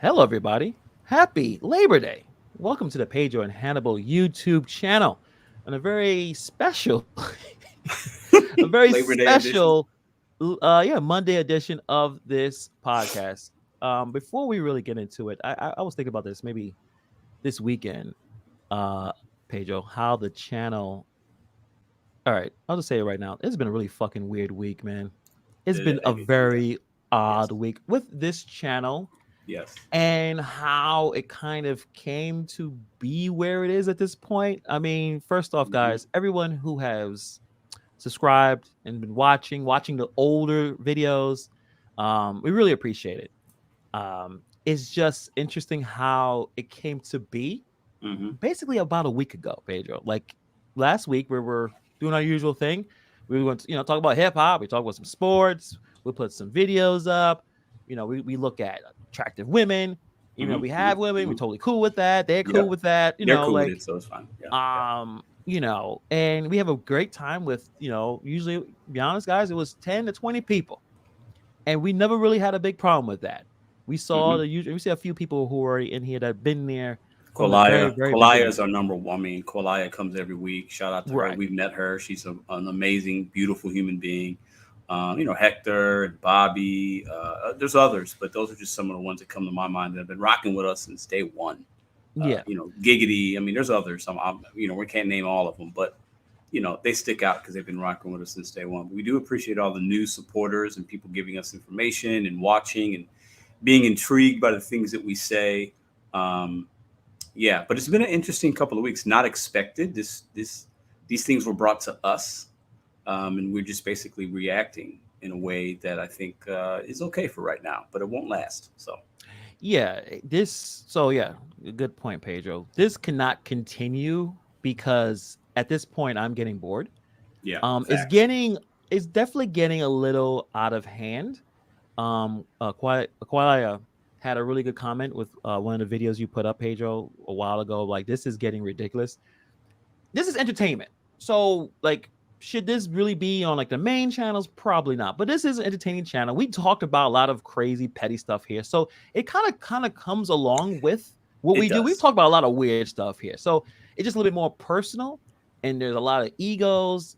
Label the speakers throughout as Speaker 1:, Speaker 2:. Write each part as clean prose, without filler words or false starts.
Speaker 1: Hello, everybody. Happy Labor Day. Welcome to the Pedro and Hannibal YouTube channel and a very special, a very
Speaker 2: Labor Day edition.
Speaker 1: special, Monday edition of this podcast. Before we really get into it, I was thinking about this maybe this weekend, uh, Pedro, how the channel. All right, I'll just say it right now. It's been a really fucking weird week, man. It's been a
Speaker 2: Yeah.
Speaker 1: very
Speaker 2: Yes.
Speaker 1: odd week with this channel
Speaker 2: Yes.
Speaker 1: and how it kind of came to be where it is at this point. I mean, first off,
Speaker 2: hmm
Speaker 1: guys, everyone who has subscribed and been watching the older videos, we really appreciate it. It's just interesting how it came to be
Speaker 2: hmm
Speaker 1: basically about a week ago, Pedro. Like last week, we were doing our usual thing. We went to, talk about hip hop. We talk about some sports. We put some videos up. We look at attractive women. Even though we have women, we're totally cool with that. They're cool
Speaker 2: Yeah.
Speaker 1: with that.
Speaker 2: They're cool with it, so it's fine. Yeah. Yeah.
Speaker 1: And we have a great time with, usually, to be honest, guys, it was 10 to 20 people. And we never really had a big problem with that.
Speaker 2: hmm
Speaker 1: We see a few people who are in here that have been there from the very,
Speaker 2: Kolaya.
Speaker 1: very
Speaker 2: Kolaya
Speaker 1: beginning.
Speaker 2: is our number one. I mean, Kolaya comes every week. Shout out to her.
Speaker 1: Right.
Speaker 2: We've met her. She's an amazing, beautiful human being. Hector and Bobby. There's others, but those are just some of the ones that come to my mind that have been rocking with us since day one.
Speaker 1: Yeah.
Speaker 2: Giggity. I mean, there's others. We can't name all of them, but they stick out because they've been rocking with us since day one. But we do appreciate all the new supporters and people giving us information and watching and being intrigued by the things that we say. Um, yeah, but it's been an interesting couple of weeks. Not expected. These things were brought to us, and we're just basically reacting in a way that I think is okay for right now, but it won't last. So
Speaker 1: Yeah. Yeah, a good point, Pedro. This cannot continue because at this point I'm getting bored.
Speaker 2: yeah,
Speaker 1: It's
Speaker 2: facts.
Speaker 1: getting it's definitely getting a little out of hand. Quite had a really good comment with one of the videos you put up, Pedro, a while ago. Like, this is getting ridiculous. This is entertainment. So, like, should this really be on like the main channels? Probably not. But this is an entertaining channel. We talked about a lot of crazy petty stuff here. So it kind of comes along with what
Speaker 2: It
Speaker 1: we do. We've
Speaker 2: does.
Speaker 1: talked about a lot of weird stuff here. So it's just a little bit more personal and there's a lot of egos.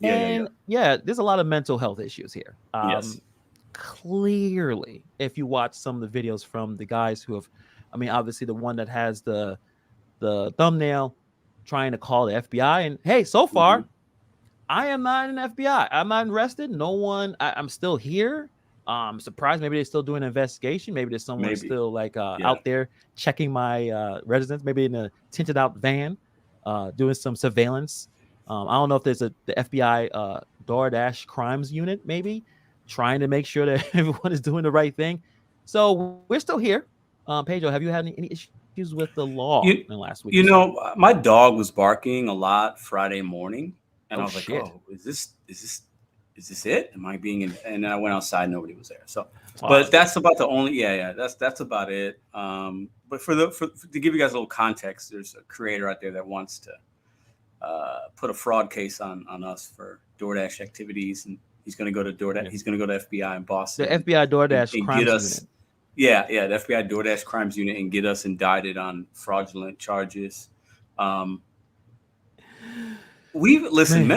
Speaker 2: Yeah, yeah, yeah.
Speaker 1: And yeah, there's a lot of mental health issues here.
Speaker 2: Yes.
Speaker 1: Clearly, if you watch some of the videos from the guys who have, I mean, obviously the one that has the thumbnail trying to call the FBI. And hey, so
Speaker 2: hmm
Speaker 1: far, I am not in FBI. I'm not arrested. No one. I'm still here. I'm surprised. Maybe they're still doing an investigation. Maybe there's someone
Speaker 2: Maybe.
Speaker 1: still like
Speaker 2: Yeah.
Speaker 1: out there checking my residence. Maybe in a tinted out van, doing some surveillance. I don't know if there's the FBI DoorDash crimes unit, maybe trying to make sure that everyone is doing the right thing. So we're still here. Pedro, have you had any issues with the law in the
Speaker 2: You
Speaker 1: last week or so?
Speaker 2: my dog was barking a lot Friday morning, and
Speaker 1: Oh
Speaker 2: I was like,
Speaker 1: shit!
Speaker 2: "Oh, is this it? Am I being?" And then I went outside, nobody was there. So, but
Speaker 1: Wow.
Speaker 2: that's about the only. Yeah. That's about it. But to give you guys a little context, there's a creator out there that wants to put a fraud case on us for DoorDash activities, and he's going to go to DoorDash.
Speaker 1: Yeah.
Speaker 2: He's going to go to FBI in
Speaker 1: The
Speaker 2: Boston
Speaker 1: FBI
Speaker 2: and,
Speaker 1: DoorDash
Speaker 2: and get
Speaker 1: crimes
Speaker 2: us.
Speaker 1: unit.
Speaker 2: Yeah, the FBI DoorDash crimes unit and get us indicted on fraudulent charges. Um, we listen.
Speaker 1: Man.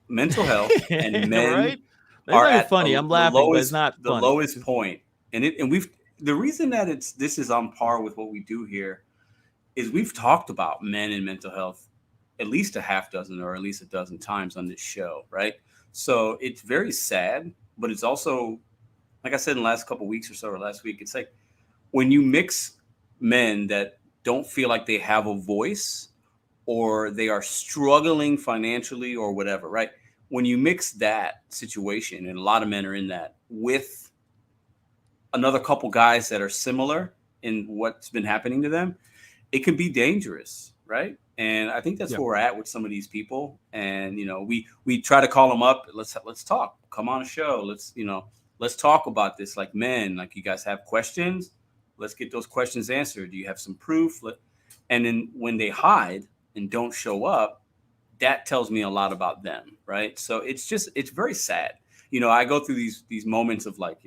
Speaker 2: Mental health, and men
Speaker 1: Right? It's
Speaker 2: are
Speaker 1: not even
Speaker 2: at
Speaker 1: funny. I'm
Speaker 2: the
Speaker 1: laughing, but it's
Speaker 2: lowest
Speaker 1: not
Speaker 2: the
Speaker 1: funny.
Speaker 2: lowest point. And we've the reason that this is on par with what we do here is we've talked about men and mental health at least a half dozen or at least a dozen times on this show, right? So it's very sad, but it's also, like I said in the last couple of weeks or so, or last week, it's like when you mix men that don't feel like they have a voice or they are struggling financially or whatever, right? When you mix that situation, and a lot of men are in that, with another couple guys that are similar in what's been happening to them, it can be dangerous, right? And I think that's
Speaker 1: Yeah.
Speaker 2: where we're at with some of these people. And we try to call them up. Let's talk. Come on a show. Let's talk about this like men. Like, you guys have questions. Let's get those questions answered. Do you have some proof? And then when they hide and don't show up, that tells me a lot about them, right? So it's very sad. I go through these moments of, like,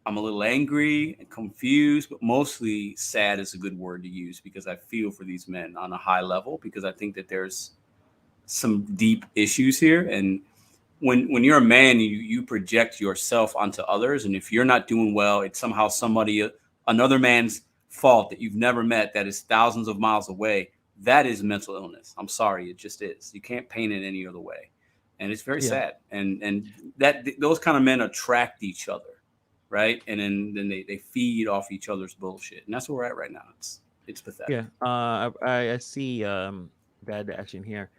Speaker 2: I'm a little angry and confused, but mostly sad is a good word to use because I feel for these men on a high level because I think that there's some deep issues here. And when you're a man, you project yourself onto others, and if you're not doing well, it's somehow another man's fault that you've never met that is thousands of miles away. That is mental illness. I'm sorry, it just is. You can't paint it any other way, and it's very sad. And that those kind of men attract each other, right? And then they feed off each other's bullshit, and that's where we're at right now. It's pathetic.
Speaker 1: Yeah, I see bad action here.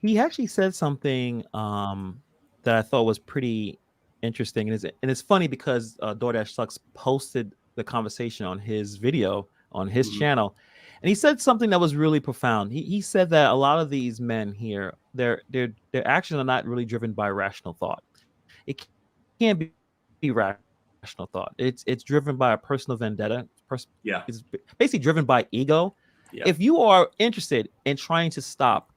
Speaker 1: He actually said something that I thought was pretty interesting, and it's funny because DoorDash Sucks posted the conversation on his video on his channel, and he said something that was really profound. He said that a lot of these men here, their actions are not really driven by rational thought. It can't be rational thought. It's driven by a personal vendetta. It's basically driven by ego.
Speaker 2: Yeah.
Speaker 1: If you are interested in trying to stop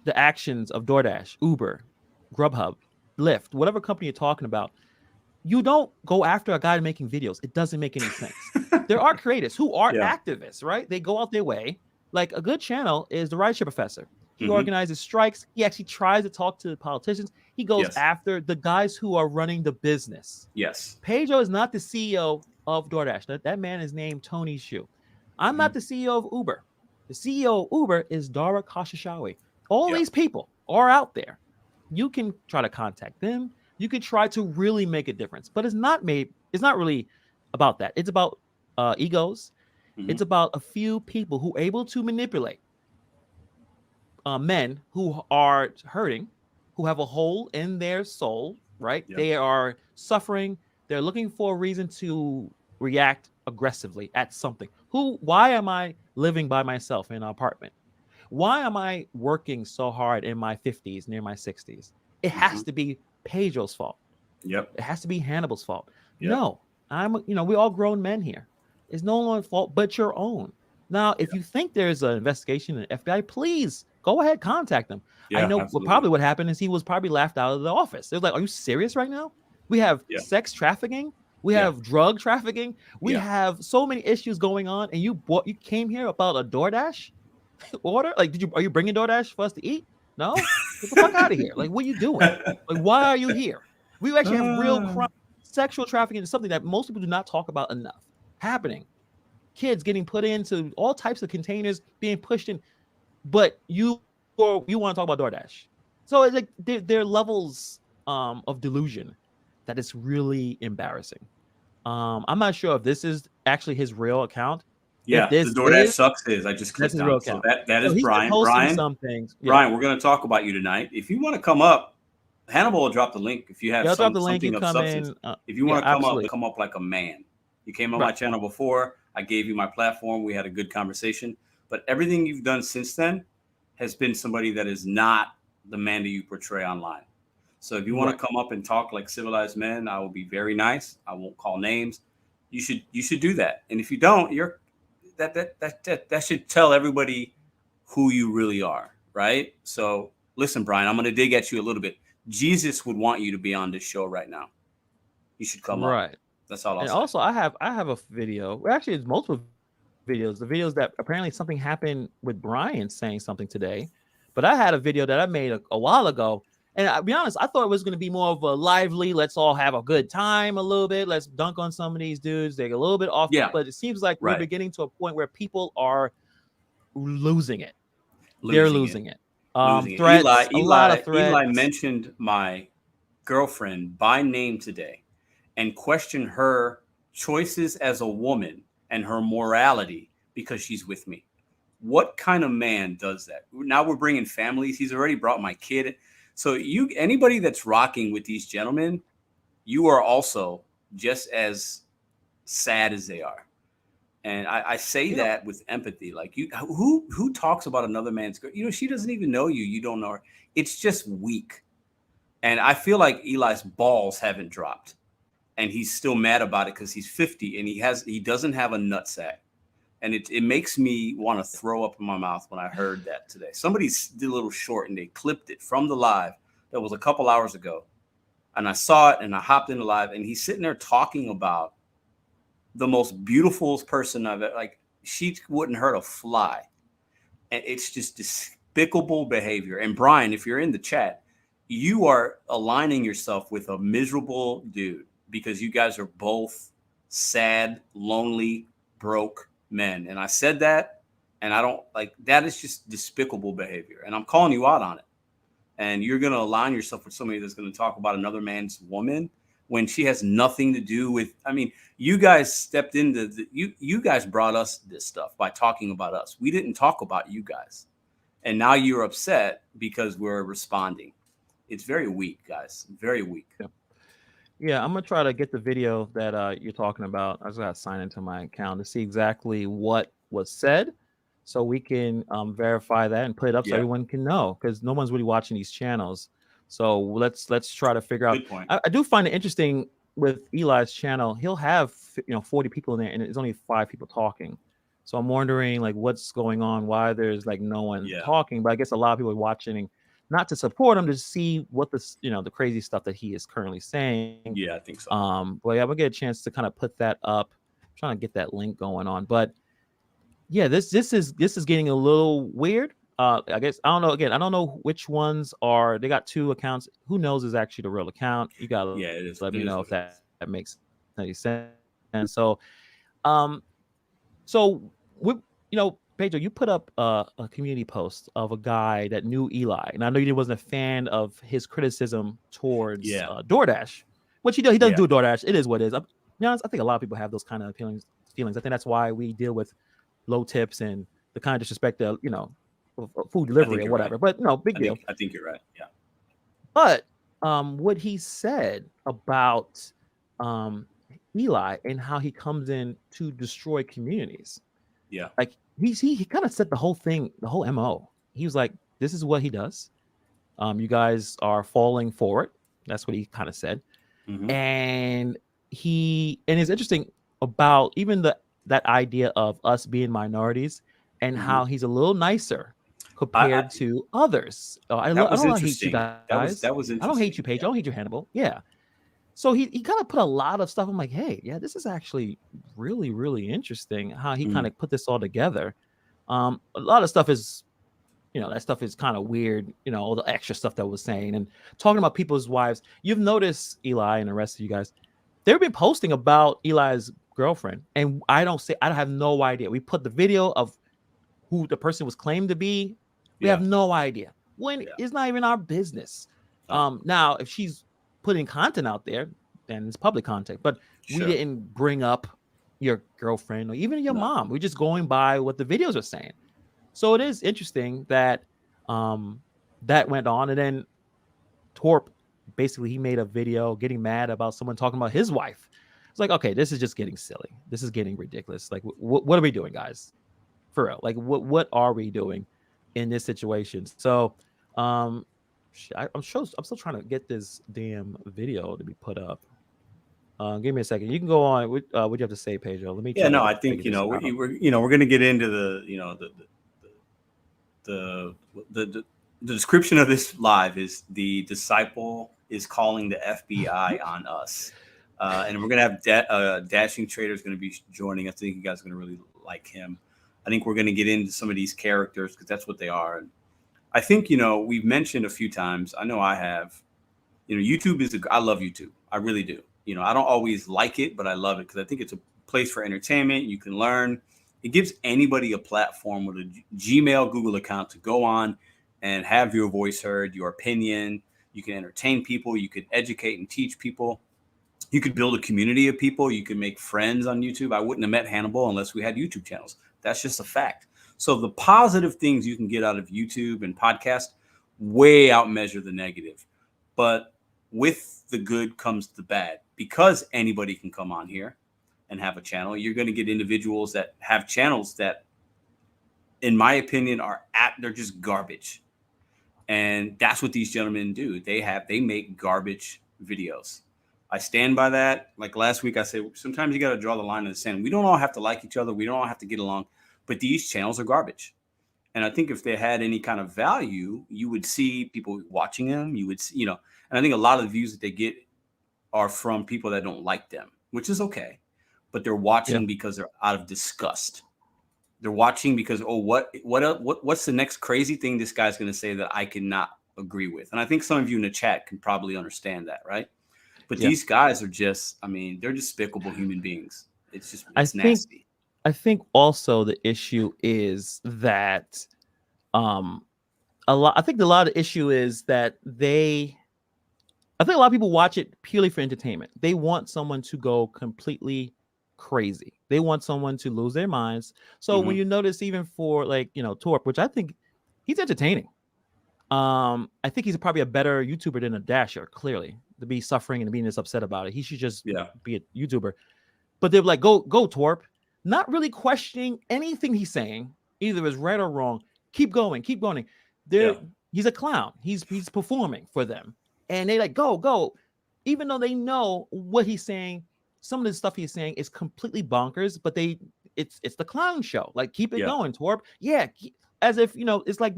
Speaker 1: the actions of DoorDash, Uber, Grubhub, Lyft, whatever company you're talking about, you don't go after a guy making videos. It doesn't make any sense. There are creators who are activists, right? They go out their way. Like a good channel is the Rideshare Professor. He organizes strikes. He actually tries to talk to the politicians. He goes after the guys who are running the business.
Speaker 2: Yes.
Speaker 1: Pedro is not the CEO of DoorDash. That man is named Tony Xu. I'm not the CEO of Uber. The CEO of Uber is Dara Khosrowshahi. All these people are out there. You can try to contact them. You can try to really make a difference, but it's not really about that. It's about egos. It's about a few people who are able to manipulate men who are hurting, who have a hole in their soul, right?
Speaker 2: Yep.
Speaker 1: They are suffering. They're looking for a reason to react aggressively at something. Why am I living by myself in an apartment? Why am I working so hard in my 50s, near my 60s? It has to be Pedro's fault.
Speaker 2: Yep.
Speaker 1: It has to be Hannibal's fault.
Speaker 2: Yep.
Speaker 1: No, we all grown men here. It's no one's fault but your own. Now, if you think there's an investigation in the FBI, please go ahead, contact them.
Speaker 2: Yeah,
Speaker 1: I know
Speaker 2: absolutely.
Speaker 1: what happened is he was probably laughed out of the office. It was like, are you serious right now? We have sex trafficking. We have drug trafficking. We have so many issues going on, and you came here about a DoorDash order? Like, are you bringing DoorDash for us to eat? No, get the fuck out of here. Like, what are you doing? Like, why are you here? We actually have real crime. Sexual trafficking is something that most people do not talk about enough happening. Kids getting put into all types of containers, being pushed in, but you want to talk about DoorDash. So it's like there are levels of delusion that is really embarrassing. I'm not sure if this is actually his real account.
Speaker 2: Yeah, the DoorDash Sucks is. I just clicked on it. So that is Brian.
Speaker 1: Some things. Yeah.
Speaker 2: Brian, we're going to talk about you tonight. If you want to come up, Hannibal will drop the link. If you have something of substance, if you want to come up like a man. You came on my channel before. I gave you my platform. We had a good conversation. But everything you've done since then has been somebody that is not the man that you portray online. So if you want to come up and talk like civilized men, I will be very nice. I won't call names. You should do that. And if you don't, that should tell everybody who you really are, right? So listen, Brian, I'm going to dig at you a little bit. Jesus would want you to be on this show right now. You should come up.
Speaker 1: Right.
Speaker 2: That's all I'll say.
Speaker 1: Also, I have a video. Well, actually, it's multiple videos. The videos that apparently something happened with Brian saying something today, but I had a video that I made a while ago, and I'll be honest, I thought it was going to be more of a lively, let's all have a good time a little bit, let's dunk on some of these dudes. They're a little bit off, but it seems like we're beginning to a point where people are losing it. They're losing it. Threats, a lot of threats.
Speaker 2: Eli mentioned my girlfriend by name today and questioned her choices as a woman and her morality because she's with me. What kind of man does that? Now we're bringing families. He's already brought my kid. So anybody that's rocking with these gentlemen, you are also just as sad as they are. And I say that with empathy. Like, who talks about another man's girl? She doesn't even know you. You don't know her. It's just weak. And I feel like Eli's balls haven't dropped. And he's still mad about it because he's 50 and he doesn't have a nutsack. And it makes me want to throw up in my mouth when I heard that today. Somebody did a little short and they clipped it from the live that was a couple hours ago. And I saw it and I hopped in the live and he's sitting there talking about the most beautiful person I've ever, like, she wouldn't hurt a fly. And it's just despicable behavior. And Brian, if you're in the chat, you are aligning yourself with a miserable dude because you guys are both sad, lonely, broke men. And I said that, and I don't like that is just despicable behavior. And I'm calling you out on it. And you're going to align yourself with somebody that's going to talk about another man's woman when she has nothing to do with, I mean, you guys stepped into you guys brought us this stuff by talking about us. We didn't talk about you guys. And now you're upset because we're responding. It's very weak, guys. Very weak.
Speaker 1: Yeah, I'm gonna try to get the video that you're talking about. I just gotta sign into my account to see exactly what was said, so we can verify that and put it up so
Speaker 2: Yeah.
Speaker 1: everyone can know. Because no one's really watching these channels. So let's try to figure out.
Speaker 2: Good point.
Speaker 1: I do find it interesting with Eli's channel. He'll have 40 people in there, and it's only 5 people talking. So I'm wondering like what's going on, why there's like no one
Speaker 2: Yeah.
Speaker 1: talking. But I guess a lot of people are watching not to support him, to see what this, the crazy stuff that he is currently saying.
Speaker 2: Yeah, I think so.
Speaker 1: But yeah, we'll get a chance to kind of put that up. I'm trying to get that link going on. But yeah, this is getting a little weird. I guess I don't know. Again, I don't know which ones are. They got 2 accounts. Who knows is actually the real account? You gotta
Speaker 2: Yeah, it is.
Speaker 1: let
Speaker 2: It
Speaker 1: me
Speaker 2: is
Speaker 1: know
Speaker 2: what
Speaker 1: if
Speaker 2: it is.
Speaker 1: that makes any sense. And so, so we, Pedro, you put up a community post of a guy that knew Eli, and I know you wasn't a fan of his criticism towards
Speaker 2: Yeah.
Speaker 1: DoorDash, which he does
Speaker 2: Yeah.
Speaker 1: do DoorDash. It is what it is. To be honest, I think a lot of people have those kind of feelings. I think that's why we deal with low tips and the kind of disrespect that food delivery or
Speaker 2: you're
Speaker 1: whatever.
Speaker 2: right.
Speaker 1: But no, big deal.
Speaker 2: I think you're right. Yeah.
Speaker 1: But what he said about Eli and how he comes in to destroy communities.
Speaker 2: Yeah.
Speaker 1: Like he kind of set the whole thing, the whole MO. He was like, this is what he does. You guys are falling for it. That's what he kind of said.
Speaker 2: Mhm.
Speaker 1: And it's interesting about even that idea of us being minorities and
Speaker 2: Mhm.
Speaker 1: how he's a little nicer compared to others. I
Speaker 2: That was
Speaker 1: don't hate you
Speaker 2: interesting.
Speaker 1: guys.
Speaker 2: That was
Speaker 1: I don't hate
Speaker 2: interesting.
Speaker 1: you, Paige. I don't hate you, Hannibal. Yeah. So he kind of put a lot of stuff. I'm like, hey, yeah, this is actually really, really interesting how he kind of put this all together. A lot of stuff is, that stuff is kind of weird, all the extra stuff that was saying and talking about people's wives. You've noticed Eli and the rest of you guys, they've been posting about Eli's girlfriend. And I have no idea. We put the video of who the person was claimed to be. We have no idea. When it's not even our business. Now, if she's putting content out there, then it's public content. But we didn't bring up your girlfriend or even your mom. We're just going by what the videos are saying. So it is interesting that that went on. And then Torp, basically, he made a video getting mad about someone talking about his wife. It's like, okay, this is just getting silly. This is getting ridiculous. Like, what are we doing, guys? For real. Like, what are we doing in this situation? So I'm still trying to get this damn video to be put up. Give me a second. You can go on. What do you have to say, Pedro? Let me.
Speaker 2: Yeah, no, I think we're going to get into the description of this live is the disciple is calling the FBI on us, and we're going to have Dashing Trader is going to be joining. I think you guys are going to really like him. I think we're going to get into some of these characters because that's what they are. And I think we've mentioned a few times. I know I have. YouTube I love YouTube. I really do. I don't always like it, but I love it because I think it's a place for entertainment. You can learn. It gives anybody a platform with a Gmail, Google account to go on and have your voice heard, your opinion. You can entertain people. You could educate and teach people. You could build a community of people. You can make friends on YouTube. I wouldn't have met Hannibal unless we had YouTube channels. That's just a fact. So the positive things you can get out of YouTube and podcast way outmeasure the negative. But with the good comes the bad. Because anybody can come on here and have a channel, you're going to get individuals that have channels that, in my opinion, they're just garbage. And that's what these gentlemen do. They make garbage videos. I stand by that. Like last week, I said, sometimes you got to draw the line in the sand. We don't all have to like each other. We don't all have to get along, but these channels are garbage. And I think if they had any kind of value, you would see people watching them. You would see, and I think a lot of the views that they get are from people that don't like them, which is okay. but they're watching
Speaker 1: Yeah.
Speaker 2: because they're out of disgust. They're watching because, oh, what's the next crazy thing this guy's going to say that I cannot agree with? And I think some of you in the chat can probably understand that, right? But
Speaker 1: Yeah.
Speaker 2: these guys are just, I mean, they're despicable human beings. It's
Speaker 1: I
Speaker 2: nasty.
Speaker 1: think also the issue is that I think a lot of the issue is that I think a lot of people watch it purely for entertainment. They want someone to go completely crazy. They want someone to lose their minds. So when you notice, even for like, Torp, which I think he's entertaining. I think he's probably a better YouTuber than a Dasher, clearly, to be suffering and being this upset about it. He should just be a YouTuber. But they're like, go Torp, not really questioning anything he's saying, either is right or wrong. Keep going, keep going. He's a clown. He's performing for them. And they like, go. Even though they know what he's saying, some of the stuff he's saying is completely bonkers, but it's the clown show. Like, keep it going, Torp. Yeah. As if, it's like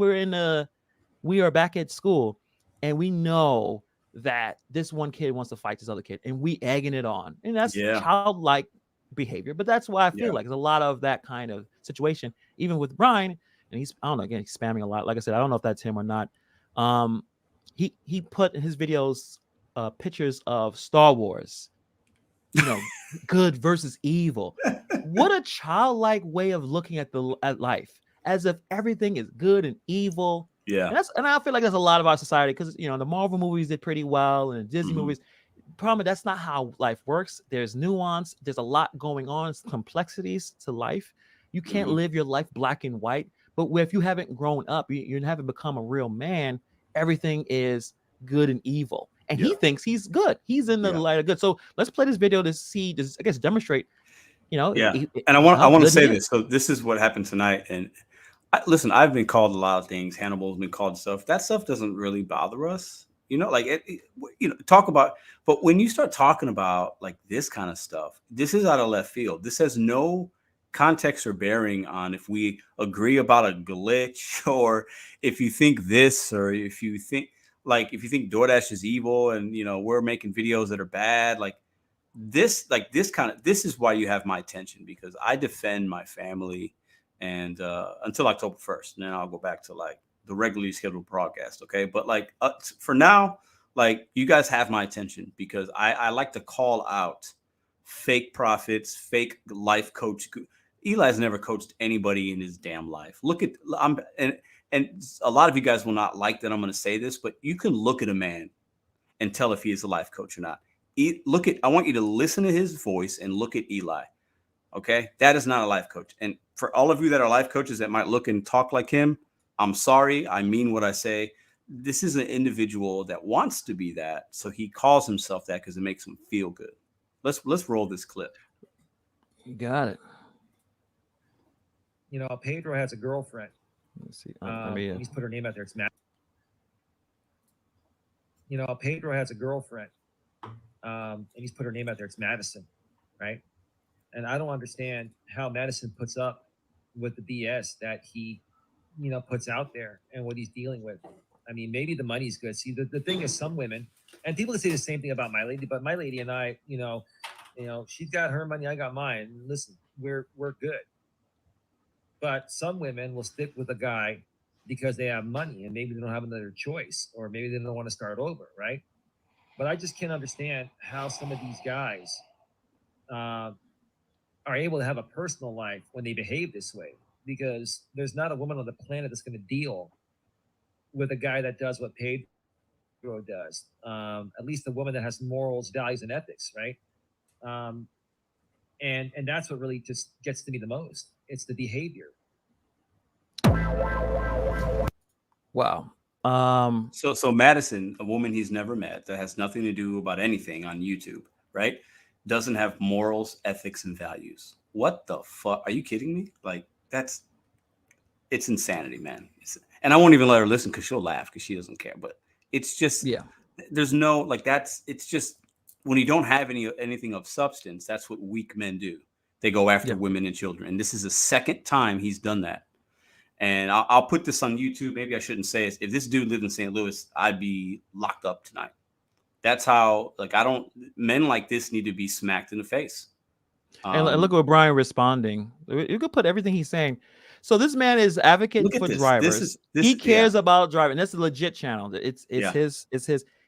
Speaker 1: we are back at school and we know that this one kid wants to fight this other kid and we egging it on. And that's childlike behavior. But that's why I feel like there's a lot of that kind of situation, even with Brian. And he's, I don't know, again, he's spamming a lot. Like I said, I don't know if that's him or not. He put in his videos pictures of Star Wars, good versus evil. What a childlike way of looking at life, as if everything is good and evil.
Speaker 2: Yeah.
Speaker 1: And I feel like that's a lot of our society, because the Marvel movies did pretty well, and the Disney movies. Problem, that's not how life works. There's nuance. There's a lot going on. Complexities to life. You can't live your life black and white. But if you haven't grown up, you haven't become a real man, everything is good and evil. And he thinks he's good. He's in the light of good. So let's play this video to see, I guess, demonstrate,
Speaker 2: And I want to say this. So this is what happened tonight. And listen, I've been called a lot of things. Hannibal's been called stuff. That stuff doesn't really bother us. Talk about, but when you start talking about like this kind of stuff, this is out of left field. This has no context or bearing on if we agree about a glitch, or if you think this, or if you think DoorDash is evil and we're making videos that are bad. This is why you have my attention, because I defend my family and until October 1st, and then I'll go back to like the regularly scheduled broadcast. Okay. But for now, you guys have my attention, because I like to call out fake prophets, fake life coach. Eli's never coached anybody in his damn life. And a lot of you guys will not like that I'm going to say this, but you can look at a man and tell if he is a life coach or not. I want you to listen to his voice and look at Eli. Okay. That is not a life coach. And for all of you that are life coaches that might look and talk like him, I'm sorry. I mean what I say. This is an individual that wants to be that. So he calls himself that because it makes him feel good. Let's roll this clip.
Speaker 1: You got it.
Speaker 3: Pedro has a girlfriend.
Speaker 1: Let's see.
Speaker 3: He's put her name out there. It's Matt. Pedro has a girlfriend. And he's put her name out there. It's Madison, right? And I don't understand how Madison puts up with the BS that he, puts out there and what he's dealing with. I mean, maybe the money's good. See, the thing is, some women, and people say the same thing about my lady, but my lady and I, she's got her money, I got mine. Listen, we're good. But some women will stick with a guy because they have money and maybe they don't have another choice, or maybe they don't want to start over, right? But I just can't understand how some of these guys are able to have a personal life when they behave this way, because there's not a woman on the planet that's going to deal with a guy that does what Pedro does. At least a woman that has morals, values, and ethics, right? And that's what really just gets to me the most. It's the behavior.
Speaker 1: Wow.
Speaker 2: So Madison, a woman he's never met, that has nothing to do about anything on YouTube, right? Doesn't have morals, ethics, and values. What the fuck? Are you kidding me? It's insanity, man. And I won't even let her listen because she'll laugh because she doesn't care. But it's just, there's no, it's just, when you don't have anything of substance, that's what weak men do. They go after women and children. And this is the second time he's done that. And I'll put this on YouTube. Maybe I shouldn't say it. If this dude lived in St. Louis, I'd be locked up tonight. That's how, men like this need to be smacked in the face.
Speaker 1: And look at Brian responding. You could put everything he's saying. So this man is advocate
Speaker 2: Look at
Speaker 1: for
Speaker 2: this.
Speaker 1: drivers.
Speaker 2: This
Speaker 1: He
Speaker 2: is-
Speaker 1: cares about driving. That's a legit channel. It's
Speaker 2: Yeah.
Speaker 1: his.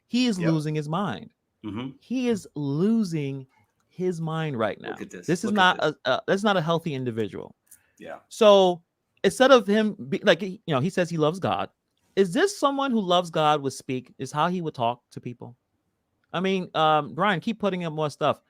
Speaker 1: He is
Speaker 2: Yep.
Speaker 1: losing his mind.
Speaker 2: Mhm.
Speaker 1: He is losing his mind right now.
Speaker 2: Look at this.
Speaker 1: This is
Speaker 2: Look at
Speaker 1: not that's not a healthy individual.
Speaker 2: Yeah.
Speaker 1: So instead of him he says he loves God. Is this someone who loves God would speak? Is how he would talk to people? I mean, Brian, keep putting up more stuff.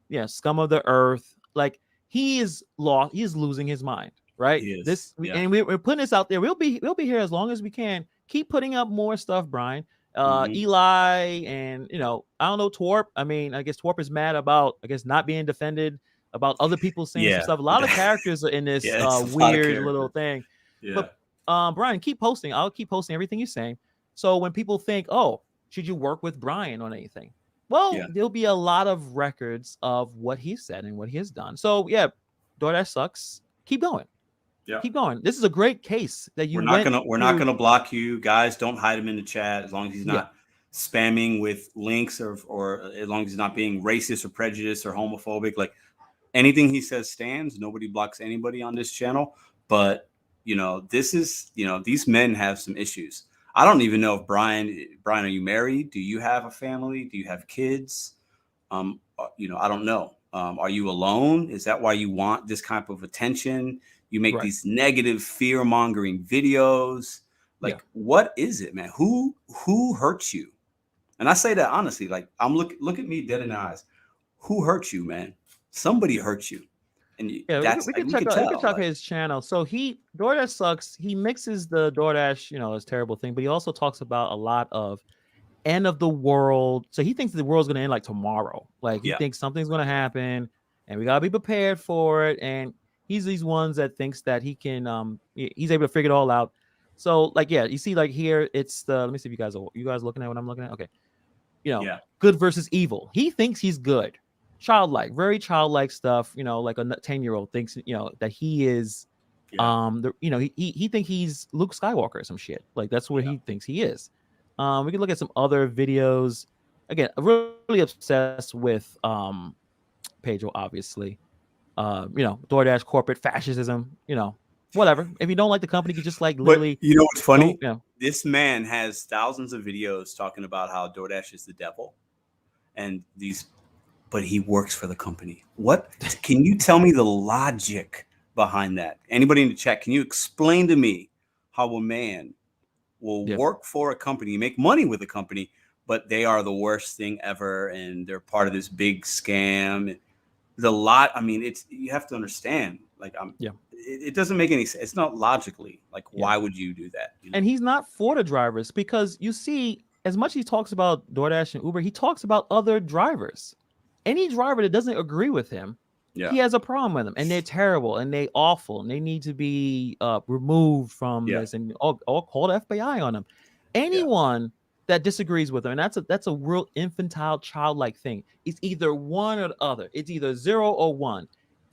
Speaker 1: Yeah, scum of the earth. Like he is lost. He is losing his mind. Right.
Speaker 2: He is, yeah.
Speaker 1: And we're putting this out there. We'll be here as long as we can. Keep putting up more stuff, Brian. Eli and I don't know, Twarp. I mean, I guess Twarp is mad about not being defended, about other people saying some stuff. A lot of characters are in this weird little thing.
Speaker 2: Yeah.
Speaker 1: But Brian, keep posting. I'll keep posting everything you're saying. So when people think, oh, should you work with Brian on anything? Well, there'll be a lot of records of what he said and what he has done. So yeah, DoorDash sucks. Keep going.
Speaker 2: Yeah.
Speaker 1: Keep going. This is a great case that you.
Speaker 2: We're not gonna block you guys. Don't hide him in the chat as long as he's not spamming with links or as long as he's not being racist or prejudiced or homophobic. Like anything he says stands. Nobody blocks anybody on this channel. But this is these men have some issues. I don't even know if Brian, are you married? Do you have a family? Do you have kids? I don't know. Are you alone? Is that why you want this kind of attention? You make these negative fear-mongering videos. Like, what is it, man? Who hurts you? And I say that honestly. Like, look at me dead in the eyes. Who hurt you, man? Somebody hurt you. And
Speaker 1: we can check out his channel. So DoorDash sucks. He mixes the DoorDash, this terrible thing, but he also talks about a lot of end of the world. So he thinks the world's gonna end like tomorrow. Like he thinks something's gonna happen, and we gotta be prepared for it. And he's these ones that thinks that he can he's able to figure it all out. So you see here it's the, let me see if you guys looking at what I'm looking at. Okay. Good versus evil. He thinks he's good. Childlike, very childlike stuff, like a 10-year-old thinks, that he is he thinks he's Luke Skywalker or some shit. Like that's where he thinks he is. We can look at some other videos. Again, really obsessed with Pedro, obviously. DoorDash corporate fascism, whatever. If you don't like the company, you just literally.
Speaker 2: But you know what's funny? This man has thousands of videos talking about how DoorDash is the devil, but he works for the company. What can you tell me the logic behind that? Anybody in the chat, can you explain to me how a man will work for a company, make money with a company, but they are the worst thing ever and they're part of this big scam? I mean, you have to understand, it doesn't make any sense. It's not logically, why would you do that?
Speaker 1: And he's not for the drivers, because you see, as much as he talks about DoorDash and Uber, he talks about other drivers. Any driver that doesn't agree with him, he has a problem with them, and they're terrible and they awful and they need to be removed from this, and all call the FBI on them. Anyone that disagrees with them, and that's a real infantile, childlike thing. It's either one or the other. It's either 0 or 1.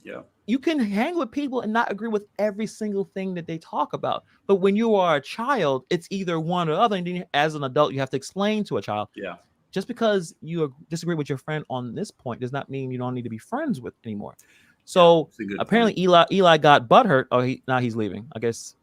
Speaker 2: Yeah.
Speaker 1: You can hang with people and not agree with every single thing that they talk about. But when you are a child, it's either one or the other. And then as an adult, you have to explain to a child.
Speaker 2: Yeah.
Speaker 1: Just because you disagree with your friend on this point does not mean you don't need to be friends with anymore. So apparently Eli got butthurt. Oh, now he's leaving. I guess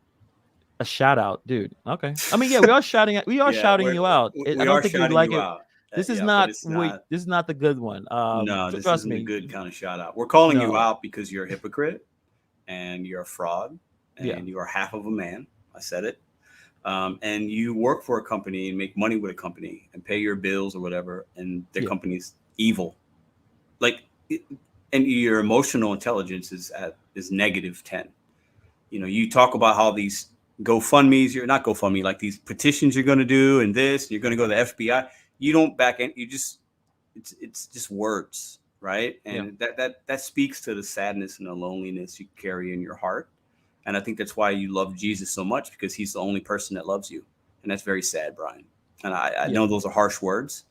Speaker 1: a shout out, dude. Okay. I mean, we are shouting you out. I don't think you'd like it. This is not the good one.
Speaker 2: No, this isn't a good kind of shout out. We're calling you out because you're a hypocrite and you're a fraud and you are half of a man. I said it. And you work for a company and make money with a company and pay your bills or whatever, and their company's evil. And your emotional intelligence is -10. You talk about how these GoFundMe's, you're not GoFundMe, like these petitions you're going to do and this, you're going to go to the FBI. You don't back in. It's just words, right? And that speaks to the sadness and the loneliness you carry in your heart. And I think that's why you love Jesus so much, because he's the only person that loves you. And that's very sad, Brian. And I know those are harsh words,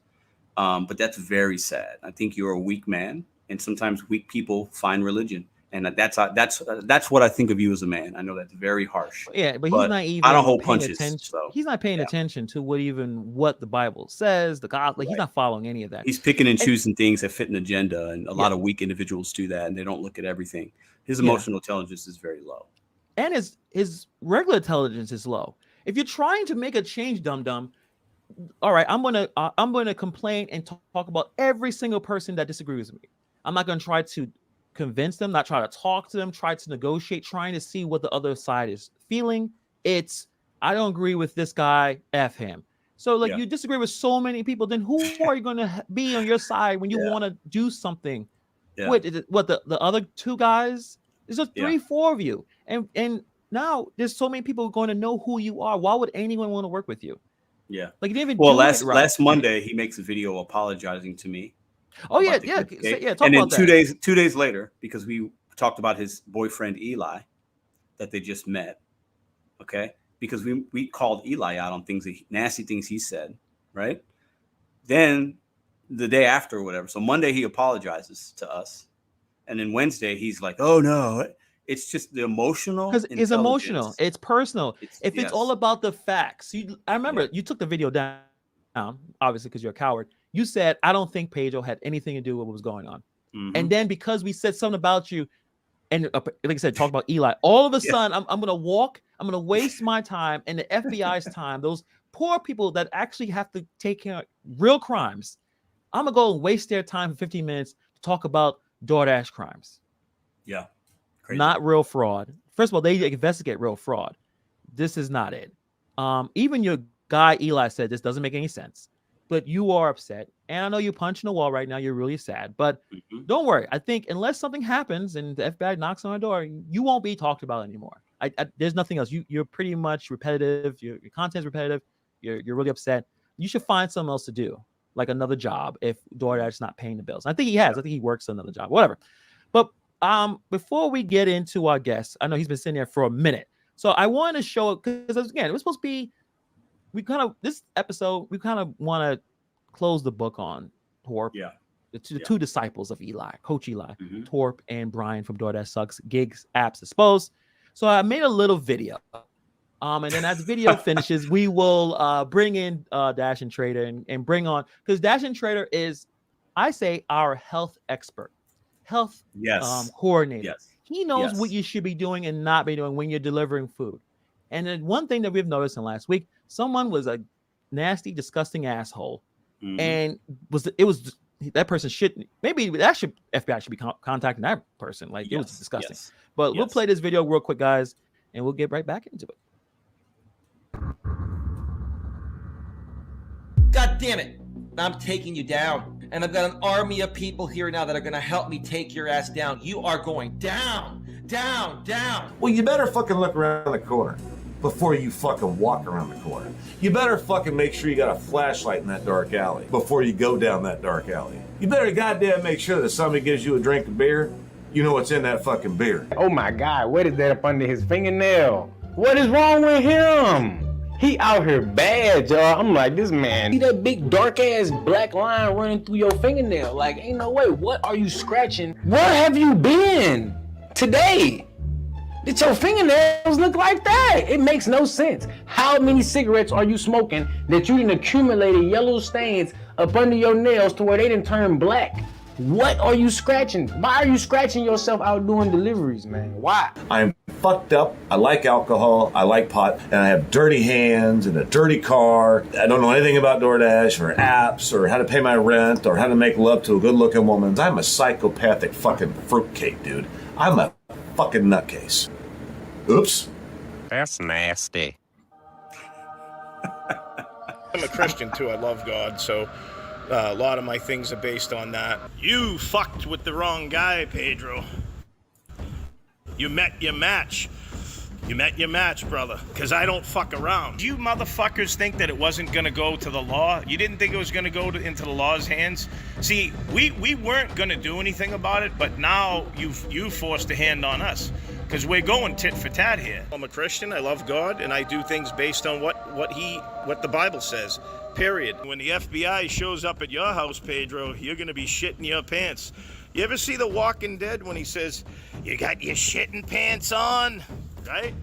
Speaker 2: but that's very sad. I think you're a weak man. And sometimes weak people find religion. And that's what I think of you as a man. I know that's very harsh.
Speaker 1: Yeah, but he's
Speaker 2: But
Speaker 1: not even
Speaker 2: I don't hold
Speaker 1: paying
Speaker 2: punches,
Speaker 1: attention.
Speaker 2: so,
Speaker 1: He's not paying
Speaker 2: yeah.
Speaker 1: attention to what the Bible says. The God, like he's
Speaker 2: Right.
Speaker 1: not following any of that.
Speaker 2: He's picking and
Speaker 1: And-
Speaker 2: choosing things that fit an agenda, and a lot
Speaker 1: Yeah.
Speaker 2: of weak individuals do that, and they don't look at everything. His
Speaker 1: Yeah.
Speaker 2: emotional intelligence is very low.
Speaker 1: And his regular intelligence is low. If you're trying to make a change, dum, all right, I'm gonna complain and talk about every single person that disagrees with me. I'm not gonna try to convince them, not try to talk to them, try to negotiate, trying to see what the other side is feeling. It's I don't agree with this guy, F him. So like
Speaker 2: Yeah.
Speaker 1: you disagree with so many people, then who are you gonna be on your side when you
Speaker 2: Yeah.
Speaker 1: want to do something?
Speaker 2: Yeah.
Speaker 1: What the other two guys? There's just
Speaker 2: Yeah.
Speaker 1: 3-4 of you, and now there's so many people going to know who you are. Why would anyone want to work with you?
Speaker 2: Yeah.
Speaker 1: Like you didn't even
Speaker 2: Well,
Speaker 1: do
Speaker 2: last
Speaker 1: it right.
Speaker 2: last Monday he makes a video apologizing to me.
Speaker 1: Oh yeah,
Speaker 2: about the
Speaker 1: yeah,
Speaker 2: gift cake.
Speaker 1: yeah. Talk
Speaker 2: And then
Speaker 1: about
Speaker 2: 2
Speaker 1: that.
Speaker 2: 2 days later, because we talked about his boyfriend Eli that they just met. Okay, because we called Eli out on nasty things he said, right? Then the day after or whatever. So Monday he apologizes to us, and then Wednesday he's like, "Oh no." It's just the emotional.
Speaker 1: Because it's emotional,
Speaker 2: intelligence.
Speaker 1: it's personal. If
Speaker 2: Yes.
Speaker 1: it's all about the facts, I remember you took the video down, obviously because you're a coward. You said I don't think Pedro had anything to do with what was going on,
Speaker 2: Mhm.
Speaker 1: and then because we said something about you, and like I said, talk about Eli. All of a
Speaker 2: Yeah.
Speaker 1: sudden, I'm gonna walk. I'm gonna waste my time and the FBI's time. Those poor people that actually have to take care of real crimes. I'm gonna go and waste their time for 15 minutes to talk about DoorDash crimes.
Speaker 2: Yeah. Crazy.
Speaker 1: Not real fraud. First of all, they investigate real fraud. This is not it. Even your guy Eli said this doesn't make any sense, but you are upset, and I know you're punching the wall right now. You're really sad, but
Speaker 2: Mhm.
Speaker 1: don't worry. I think unless something happens and the FBI knocks on the door, you won't be talked about anymore. There's nothing else. You're pretty much repetitive. Your content's repetitive. You're really upset. You should find something else to do, like another job. If DoorDash's not paying the bills, I think he has. I think he works another job. Whatever. But before we get into our guests, I know he's been sitting there for a minute, so I want to show it because again, it was supposed to be. This episode, we kind of want to close the book on Torp.
Speaker 2: Yeah.
Speaker 1: The two disciples of Eli, Coach Eli,
Speaker 2: Mhm.
Speaker 1: Torp and Brian from DoorDash Sucks, Gigs, Apps, Exposed. So I made a little video. And then as the video finishes, we will bring in Dash and Trader and bring on, because Dash and Trader is, I say, our health expert, health
Speaker 2: Yes.
Speaker 1: coordinator.
Speaker 2: Yes.
Speaker 1: He knows what
Speaker 2: Yes.
Speaker 1: you should be doing and not be doing when you're delivering food. And then one thing that we've noticed in last week, someone was a nasty, disgusting asshole,
Speaker 2: Mhm.
Speaker 1: and it was that person should maybe FBI should be contacting that person. Like it was
Speaker 2: Yes.
Speaker 1: disgusting.
Speaker 2: Yes.
Speaker 1: But we'll
Speaker 2: Yes.
Speaker 1: play this video real quick, guys, and we'll get right back into it.
Speaker 4: God damn it. I'm taking you down. And I've got an army of people here now that are going to help me take your ass down. You are going down, down, down.
Speaker 5: Well, you better fucking look around the corner before you fucking walk around the corner. You better fucking make sure you got a flashlight in that dark alley before you go down that dark alley. You better goddamn make sure that somebody gives you a drink of beer, you know what's in that fucking beer.
Speaker 6: Oh my God, what is that up under his fingernail? What is wrong with him? He out here bad, y'all. I'm like, this man, see that big dark ass black line running through your fingernail? Like, ain't no way. What are you scratching? Where have you been today? Did your fingernails look like that? It makes no sense. How many cigarettes are you smoking that you didn't accumulate yellow stains up under your nails to where they didn't turn black? What are you scratching? Why are you scratching yourself out doing deliveries, man? Why?
Speaker 5: I'm fucked up. I like alcohol. I like pot. And I have dirty hands and a dirty car. I don't know anything about DoorDash or apps or how to pay my rent or how to make love to a good looking woman. I'm a psychopathic fucking fruitcake, dude. I'm a fucking nutcase. Oops.
Speaker 7: That's nasty.
Speaker 8: I'm a Christian too. I love God, so a lot of my things are based on that. You fucked with the wrong guy, Pedro. You met your match. You met your match, brother, because I don't fuck around. You motherfuckers think that it wasn't going to go to the law? You didn't think it was going to go into the law's hands? See, we weren't going to do anything about it, but now you forced a hand on us because we're going tit for tat here. I'm a Christian. I love God, and I do things based on what the Bible says, period. When the FBI shows up at your house, Pedro, you're going to be shitting your pants. You ever see The Walking Dead when he says, "You got your shitting pants on," right?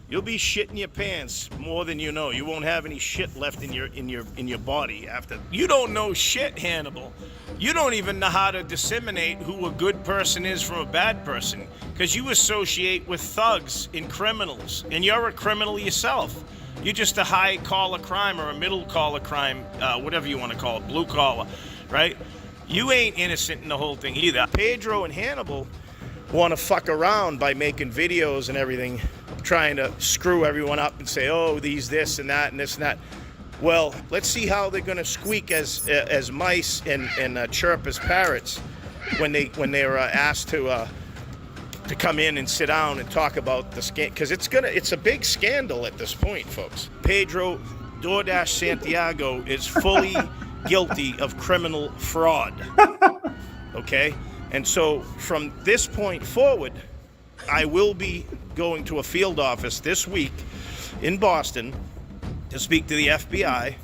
Speaker 8: You'll be shitting your pants more than you know. You won't have any shit left in your body after. You don't know shit, Hannibal. You don't even know how to disseminate who a good person is from a bad person, because you associate with thugs and criminals, and you're a criminal yourself. You're just a high collar crime or a middle collar crime, whatever you want to call it, blue collar, right? You ain't innocent in the whole thing either. Pedro and Hannibal want to fuck around by making videos and everything, trying to screw everyone up and say, oh, this and that and this and that. Well, let's see how they're going to squeak as mice and chirp as parrots when they're asked to come in and sit down and talk about the scandal, because it's a big scandal at this point, folks. Pedro DoorDash Santiago is fully guilty of criminal fraud. Okay? And so from this point forward, I will be going to a field office this week in Boston to speak to the FBI,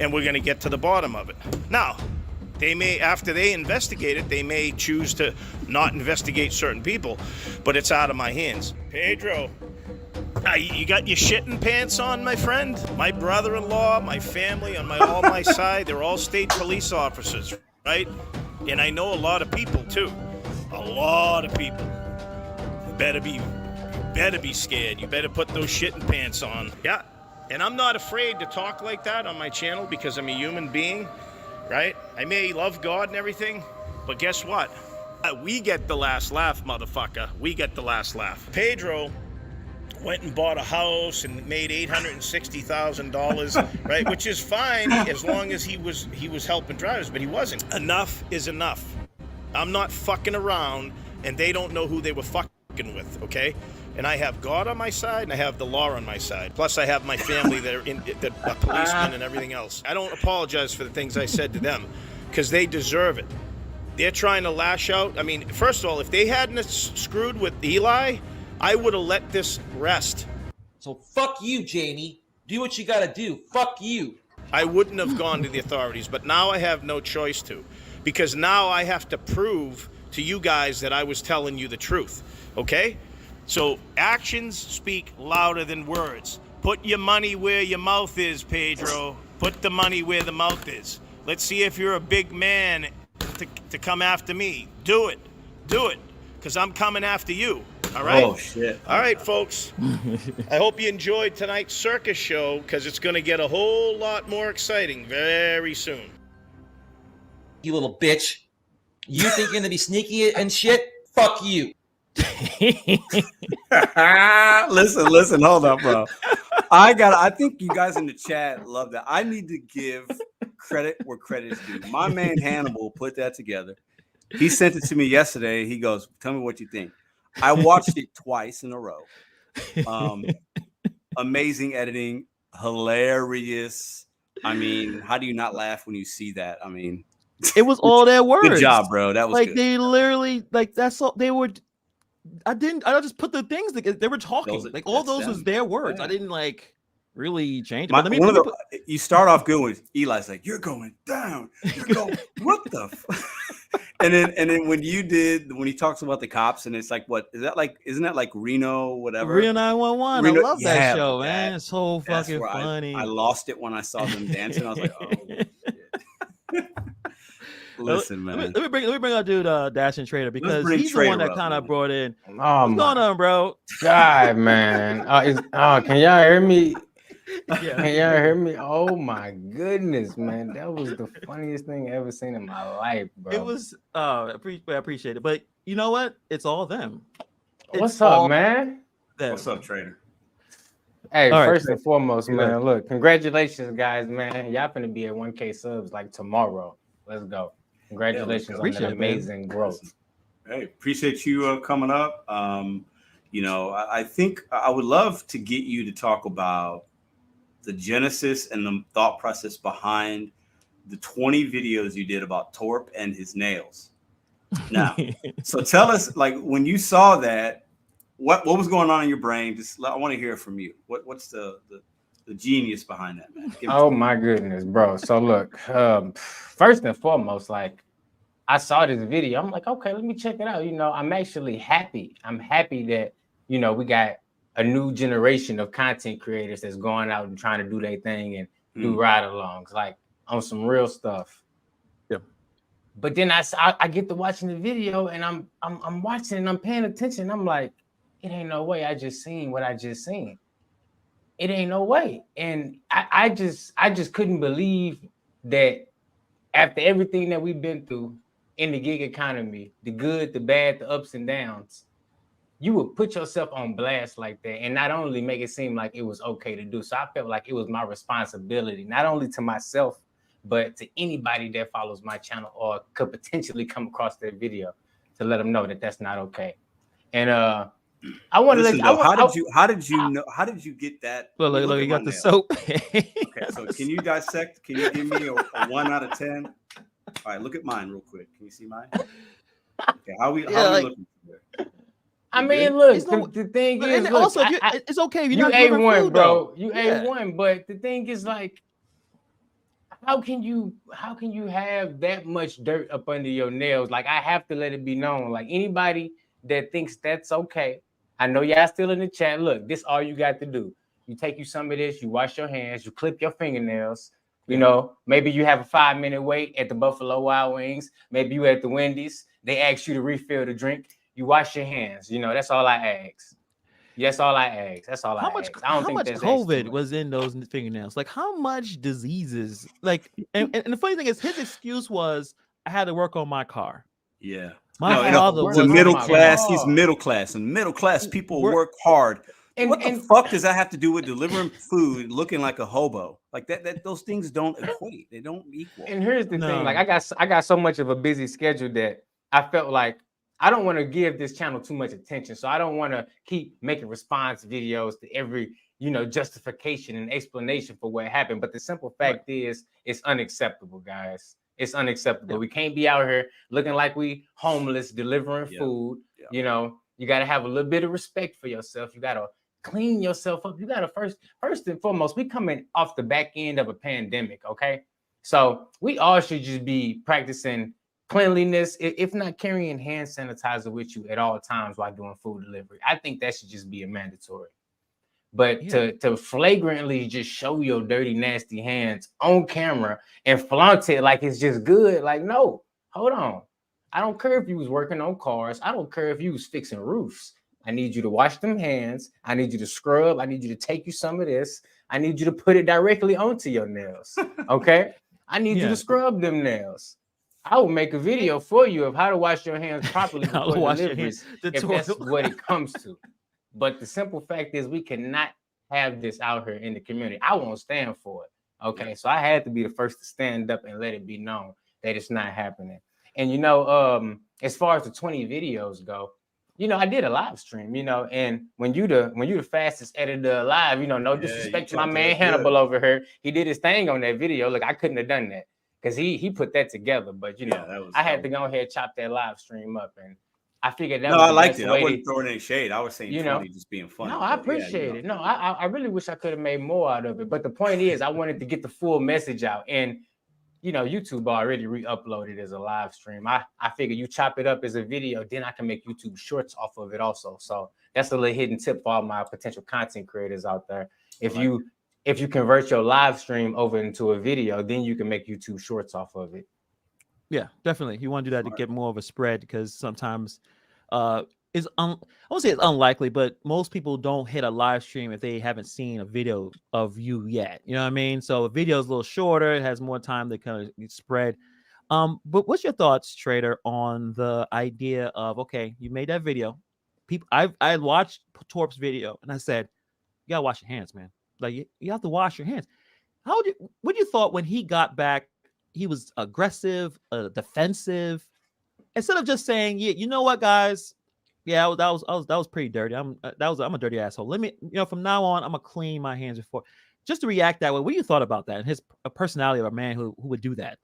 Speaker 8: and we're going to get to the bottom of it. Now, they may, after they investigate it, they may choose to not investigate certain people, but it's out of my hands. Pedro, you got your shitting pants on, my friend? My brother-in-law, my family on all my side, they're all state police officers, right? And I know a lot of people too. A lot of people. You better be scared. You better put those shitting pants on. Yeah. And I'm not afraid to talk like that on my channel because I'm a human being, right? I may love God and everything, but guess what? We get the last laugh, motherfucker. We get the last laugh. Pedro went and bought a house and made $860,000, right? Which is fine as long as he was helping drivers, but he wasn't. Enough is enough. I'm not fucking around, and they don't know who they were fucking with, okay? And I have God on my side, and I have the law on my side. Plus, I have my family that are policemen and everything else. I don't apologize for the things I said to them, because they deserve it. They're trying to lash out. I mean, first of all, if they hadn't screwed with Eli, I would have let this rest.
Speaker 4: So fuck you, Jamie. Do what you gotta do. Fuck you.
Speaker 8: I wouldn't have gone to the authorities, but now I have no choice to, because now I have to prove to you guys that I was telling you the truth, okay? So actions speak louder than words. Put your money where your mouth is, Pedro. Put the money where the mouth is. Let's see if you're a big man to come after me. Do it, because I'm coming after you. All right?
Speaker 2: Oh, shit.
Speaker 8: All right, folks. I hope you enjoyed tonight's circus show, because it's going to get a whole lot more exciting very soon.
Speaker 4: You little bitch. You think you're going to be sneaky and shit? Fuck you.
Speaker 2: Listen, hold up, bro. I think you guys in the chat love that. I need to give credit where credit is due. My man Hannibal put that together. He sent it to me yesterday. He goes, tell me what you think. I watched it twice in a row. Amazing editing, hilarious. I mean, how do you not laugh when you see that? I mean,
Speaker 1: it was all their words.
Speaker 2: Good job, bro. That was
Speaker 1: like
Speaker 2: good.
Speaker 1: They literally that's all they were. I just put the things that they were talking. Like all those was their words. Yeah. I didn't like really change it.
Speaker 2: You start off good with Eli's like, you're going down. You're going, what the and then when he talks about the cops and it's like, isn't that like Reno, whatever?
Speaker 1: Reno 911. I love that show, man. It's so fucking funny.
Speaker 2: I lost it when I saw them dancing. I was like, oh shit. Listen, man.
Speaker 1: Let me bring our dude Dash and Trader, because he's the one that kind of brought in.
Speaker 6: What's
Speaker 1: going on, bro?
Speaker 6: God, man. Can y'all hear me? Yeah. Can y'all hear me? Oh my goodness, man. That was the funniest thing I ever seen in my life, bro.
Speaker 1: It was I appreciate it. But you know what? It's all them.
Speaker 6: What's up, man?
Speaker 1: Them.
Speaker 2: What's up, Trader?
Speaker 6: Hey, first and foremost, man, look, congratulations, guys, man. Y'all finna be at 1K subs like tomorrow. Let's go. Congratulations on that amazing growth.
Speaker 2: Hey, appreciate you coming up. I think I would love to get you to talk about the genesis and the thought process behind the 20 videos you did about Torp and his nails. Now, so tell us, like, when you saw that, what was going on in your brain? I want to hear from you. What's the genius behind that, man?
Speaker 6: Oh my goodness, bro. So look, first and foremost, like, I saw this video. I'm like, okay, let me check it out. You know, I'm actually happy. I'm happy that, you know, we got a new generation of content creators that's going out and trying to do their thing and do ride-alongs, like on some real stuff.
Speaker 1: Yeah.
Speaker 6: But then I get to watching the video and I'm watching and I'm paying attention. I'm like, it ain't no way I just seen what I just seen. It ain't no way. And I just couldn't believe that after everything that we've been through in the gig economy, the good, the bad, the ups and downs, you would put yourself on blast like that and not only make it seem like it was okay to do. So I felt like it was my responsibility, not only to myself, but to anybody that follows my channel or could potentially come across that video, to let them know that that's not okay. And I want to let
Speaker 2: how did you get that?
Speaker 1: Look, you got the soap.
Speaker 2: Okay, so can you dissect? Can you give me a 1 out of 10? All right, look at mine real quick. Can you see mine? Okay, how are we looking there?
Speaker 6: I mean, look, the thing is,
Speaker 1: look, also, it's okay if you're not
Speaker 6: A1,
Speaker 1: food,
Speaker 6: bro.
Speaker 1: though.
Speaker 6: You A1, but the thing is, like, how can you have that dirt dirt up under your nails? Like, I have to let it be known. Like, anybody that thinks that's okay, I know y'all still in the chat. Look, this all you got to do. You take you some of this, you wash your hands, you clip your fingernails. You know, maybe you have a 5-minute wait at the Buffalo Wild Wings. Maybe you at the Wendy's. They ask you to refill the drink. You wash your hands. You know, that's all I ask. That's all I ask. That's all I ask. I don't
Speaker 1: how
Speaker 6: think
Speaker 1: much
Speaker 6: that's
Speaker 1: COVID was in those fingernails? Like, how much diseases? Like, and the funny thing is, his excuse was, I had to work on my car.
Speaker 2: Yeah.
Speaker 1: My father was
Speaker 2: middle class. He's middle class, and middle class people work hard. What the fuck does that have to do with delivering food, looking like a hobo? Like that those things don't equate. They don't equal.
Speaker 6: And here's the thing: like, I got so much of a busy schedule that I felt like I don't want to give this channel too much attention. So I don't want to keep making response videos to every, you know, justification and explanation for what happened. But the simple fact is, it's unacceptable, guys. It's unacceptable. We can't be out here looking like we homeless, delivering food. You know, you got to have a little bit of respect for yourself. You got to clean yourself up. You got to first and foremost, we coming off the back end of a pandemic, okay? So we all should just be practicing cleanliness, if not carrying hand sanitizer with you at all times while doing food delivery. I think that should just be a mandatory. But to flagrantly just show your dirty, nasty hands on camera and flaunt it like it's just good, like, no, hold on. I don't care if you was working on cars. I don't care if you was fixing roofs. I need you to wash them hands. I need you to scrub. I need you to take you some of this. I need you to put it directly onto your nails, okay? I need you to scrub them nails. I will make a video for you of how to wash your hands properly before deliveries, if that's what it comes to. But the simple fact is, we cannot have this out here in the community. I won't stand for it. Okay, so I had to be the first to stand up and let it be known that it's not happening. And you know, as far as the 20 videos go, you know, I did a live stream. You know, and when you the fastest editor alive, you know, no disrespect to my man Hannibal over here, he did his thing on that video. Look, I couldn't have done that because he put that together. But you know, I had to go ahead and chop that live stream up and. I figured that.
Speaker 2: No, I liked it. I wasn't throwing any shade. I was saying, you know, just being funny.
Speaker 6: No, I appreciate it. No, I really wish I could have made more out of it. But the point is, I wanted to get the full message out. And, you know, YouTube already re-uploaded as a live stream. I figured you chop it up as a video, then I can make YouTube shorts off of it also. So that's a little hidden tip for all my potential content creators out there. If you convert your live stream over into a video, then you can make YouTube shorts off of it.
Speaker 1: Yeah, definitely. You want to do that to get more of a spread because sometimes I won't say it's unlikely, but most people don't hit a live stream if they haven't seen a video of you yet. You know what I mean? So a video is a little shorter. It has more time to kind of spread. But what's your thoughts, Trader, on the idea of, okay, you made that video. People, I watched Torp's video and I said, you gotta wash your hands, man. Like you have to wash your hands. What you thought when he got back? He was aggressive, defensive, instead of just saying, "Yeah, you know what, guys? Yeah, that was pretty dirty. I'm a dirty asshole. Let me, you know, from now on, I'm gonna clean my hands before." Just to react that way. What do you thought about that and his personality of a man who would do that?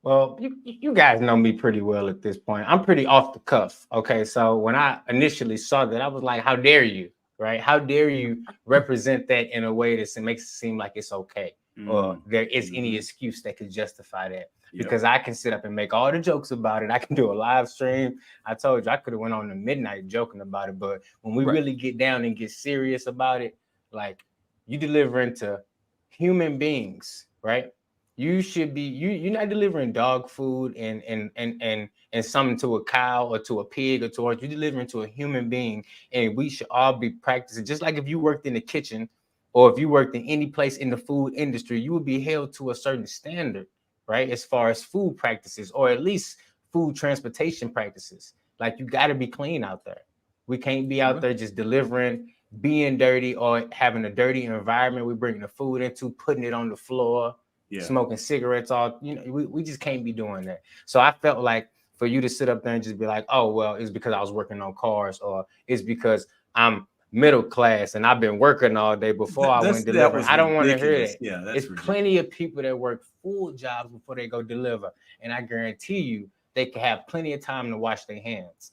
Speaker 6: Well, you guys know me pretty well at this point. I'm pretty off the cuff. Okay, so when I initially saw that, I was like, "How dare you?" Right? How dare you represent that in a way that makes it seem like it's okay? or there is any excuse that could justify that. Because I can sit up and make all the jokes about it. I can do a live stream. I told you I could have went on to midnight joking about it, but when we really get down and get serious about it, like you delivering to human beings, right? You should be you're not delivering dog food and something to a cow or to a pig or to a, you're delivering to a human being, and we should all be practicing. Just like if you worked in the kitchen or if you worked in any place in the food industry, you would be held to a certain standard, right? As far as food practices, or at least food transportation practices. Like you got to be clean out there. We can't be out there just delivering, being dirty, or having a dirty environment. We're bringing the food into, putting it on the floor, smoking cigarettes. All we just can't be doing that. So I felt like for you to sit up there and just be like, oh well, it's because I was working on cars, or it's because I'm middle class and I've been working all day before I went delivering. I don't want to hear that.
Speaker 2: Yeah, that's
Speaker 6: it's plenty of people that work full jobs before they go deliver, and I guarantee you they can have plenty of time to wash their hands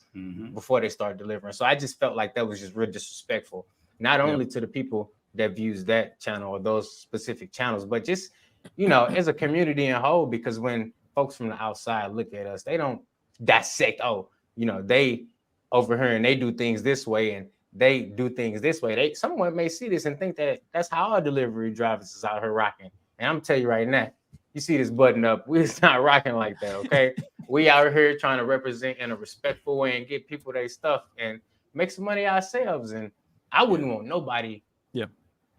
Speaker 6: before they start delivering. So I just felt like that was just real disrespectful, not only to the people that views that channel or those specific channels, but just as a community in whole. Because when folks from the outside look at us, they don't dissect. They over here and they do things this way and they do things this way. Someone may see this and think that that's how our delivery drivers is out here rocking. And I'm gonna tell you right now, you see this button up, we're not rocking like that, okay? We out here trying to represent in a respectful way and get people their stuff and make some money ourselves. And I wouldn't want nobody, who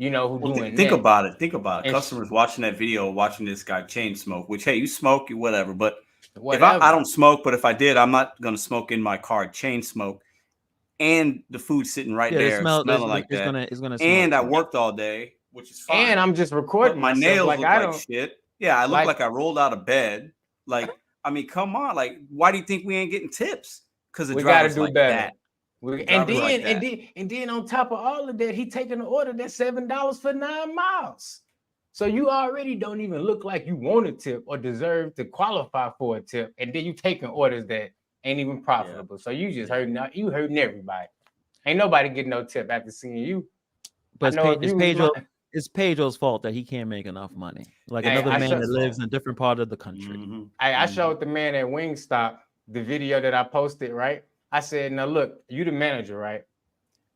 Speaker 6: doing
Speaker 2: think
Speaker 6: that.
Speaker 2: about it. Think about it.
Speaker 6: And
Speaker 2: Customers watching that video, watching this guy chain smoke, which, hey, you smoke, you whatever. But
Speaker 6: whatever.
Speaker 2: if I don't smoke, but if I did, I'm not gonna smoke in my car, chain smoke. And the food sitting right there, smelling like that.
Speaker 1: It's gonna
Speaker 2: and I worked all day, which is fine.
Speaker 6: And I'm just recording
Speaker 2: my
Speaker 6: myself
Speaker 2: nails
Speaker 6: like
Speaker 2: look
Speaker 6: I
Speaker 2: like
Speaker 6: don't.
Speaker 2: shit. Yeah, I look like I rolled out of bed. Like, I mean, come on. Like, why do you think we ain't getting tips? Because
Speaker 6: we got to do
Speaker 2: like
Speaker 6: better.
Speaker 2: That.
Speaker 6: And then on top of all of that, he taking the order that's $7 for 9 miles. So you already don't even look like you want a tip or deserve to qualify for a tip, and then you taking orders that ain't even profitable. So you just hurting everybody. Ain't nobody getting no tip after seeing you.
Speaker 1: But it's Pedro's fault that he can't make enough money. Like another man that lives in a different part of the country.
Speaker 6: I showed the man at Wingstop the video that I posted, right? I said, now look, you the manager, right?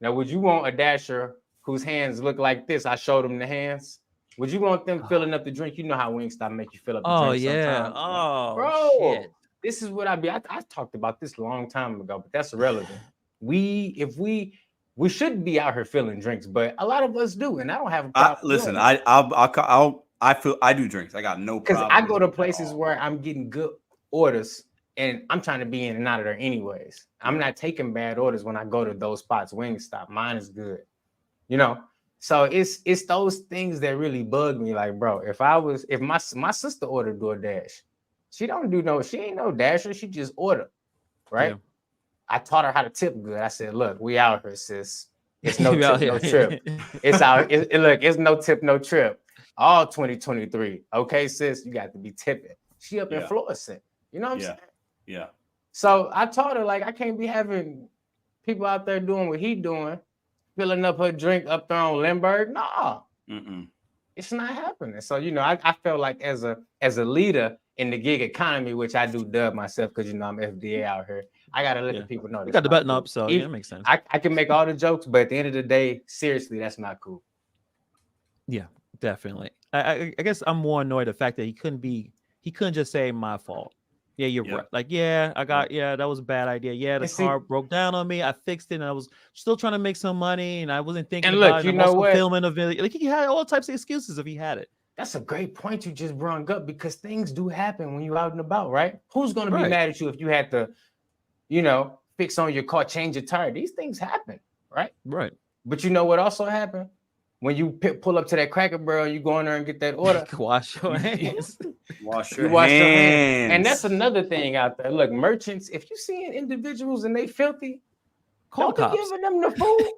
Speaker 6: Now, would you want a dasher whose hands look like this? I showed him the hands. Would you want them filling up the drink? You know how Wingstop make you fill up the drink sometimes.
Speaker 1: Oh,
Speaker 6: bro,
Speaker 1: shit.
Speaker 6: This is what I talked about this a long time ago, but that's irrelevant. We should be out here filling drinks, but a lot of us do, and I don't have a problem.
Speaker 2: Listen, I do drinks. I got no problem.
Speaker 6: Because I go to places where I'm getting good orders, and I'm trying to be in and out of there anyways. I'm not taking bad orders when I go to those spots. Wingstop, mine is good, So it's those things that really bug me. Like, bro, if my sister ordered DoorDash, she ain't no dasher. She just ordered, right? Yeah. I taught her how to tip good. I said, look, we out here, sis. It's no tip, no trip. It's out. It's no tip, no trip. All 2023. Okay, sis, you got to be tipping. She up in Florissant. You know what I'm saying?
Speaker 2: Yeah.
Speaker 6: So I taught her, like, I can't be having people out there doing what he doing, filling up her drink up there on Lindbergh. Nah. It's not happening. So, I felt like as a leader in the gig economy, which I do dub myself because I'm FDA out here, I gotta let the people know.
Speaker 1: You got the button up, so that makes sense.
Speaker 6: I can make all the jokes, but at the end of the day, seriously, that's not cool.
Speaker 1: Yeah, definitely. I guess I'm more annoyed the fact that he couldn't just say my fault. Yeah, you're right. Like, that was a bad idea. Yeah, the car broke down on me. I fixed it, and I was still trying to make some money, and I wasn't thinking about it. You know what? Filming a video. Like, he had all types of excuses if he had it.
Speaker 6: That's a great point you just brought up, because things do happen when you're out and about, right? Who's going to be mad at you if you had to, fix on your car, change your tire? These things happen, right?
Speaker 1: Right.
Speaker 6: But you know what also happened? When you pull up to that Cracker Barrel, you go in there and get that order.
Speaker 1: Wash your hands.
Speaker 2: Wash your hands.
Speaker 6: And that's another thing out there. Look, merchants, if you seeing individuals and they filthy, don't be giving them the food.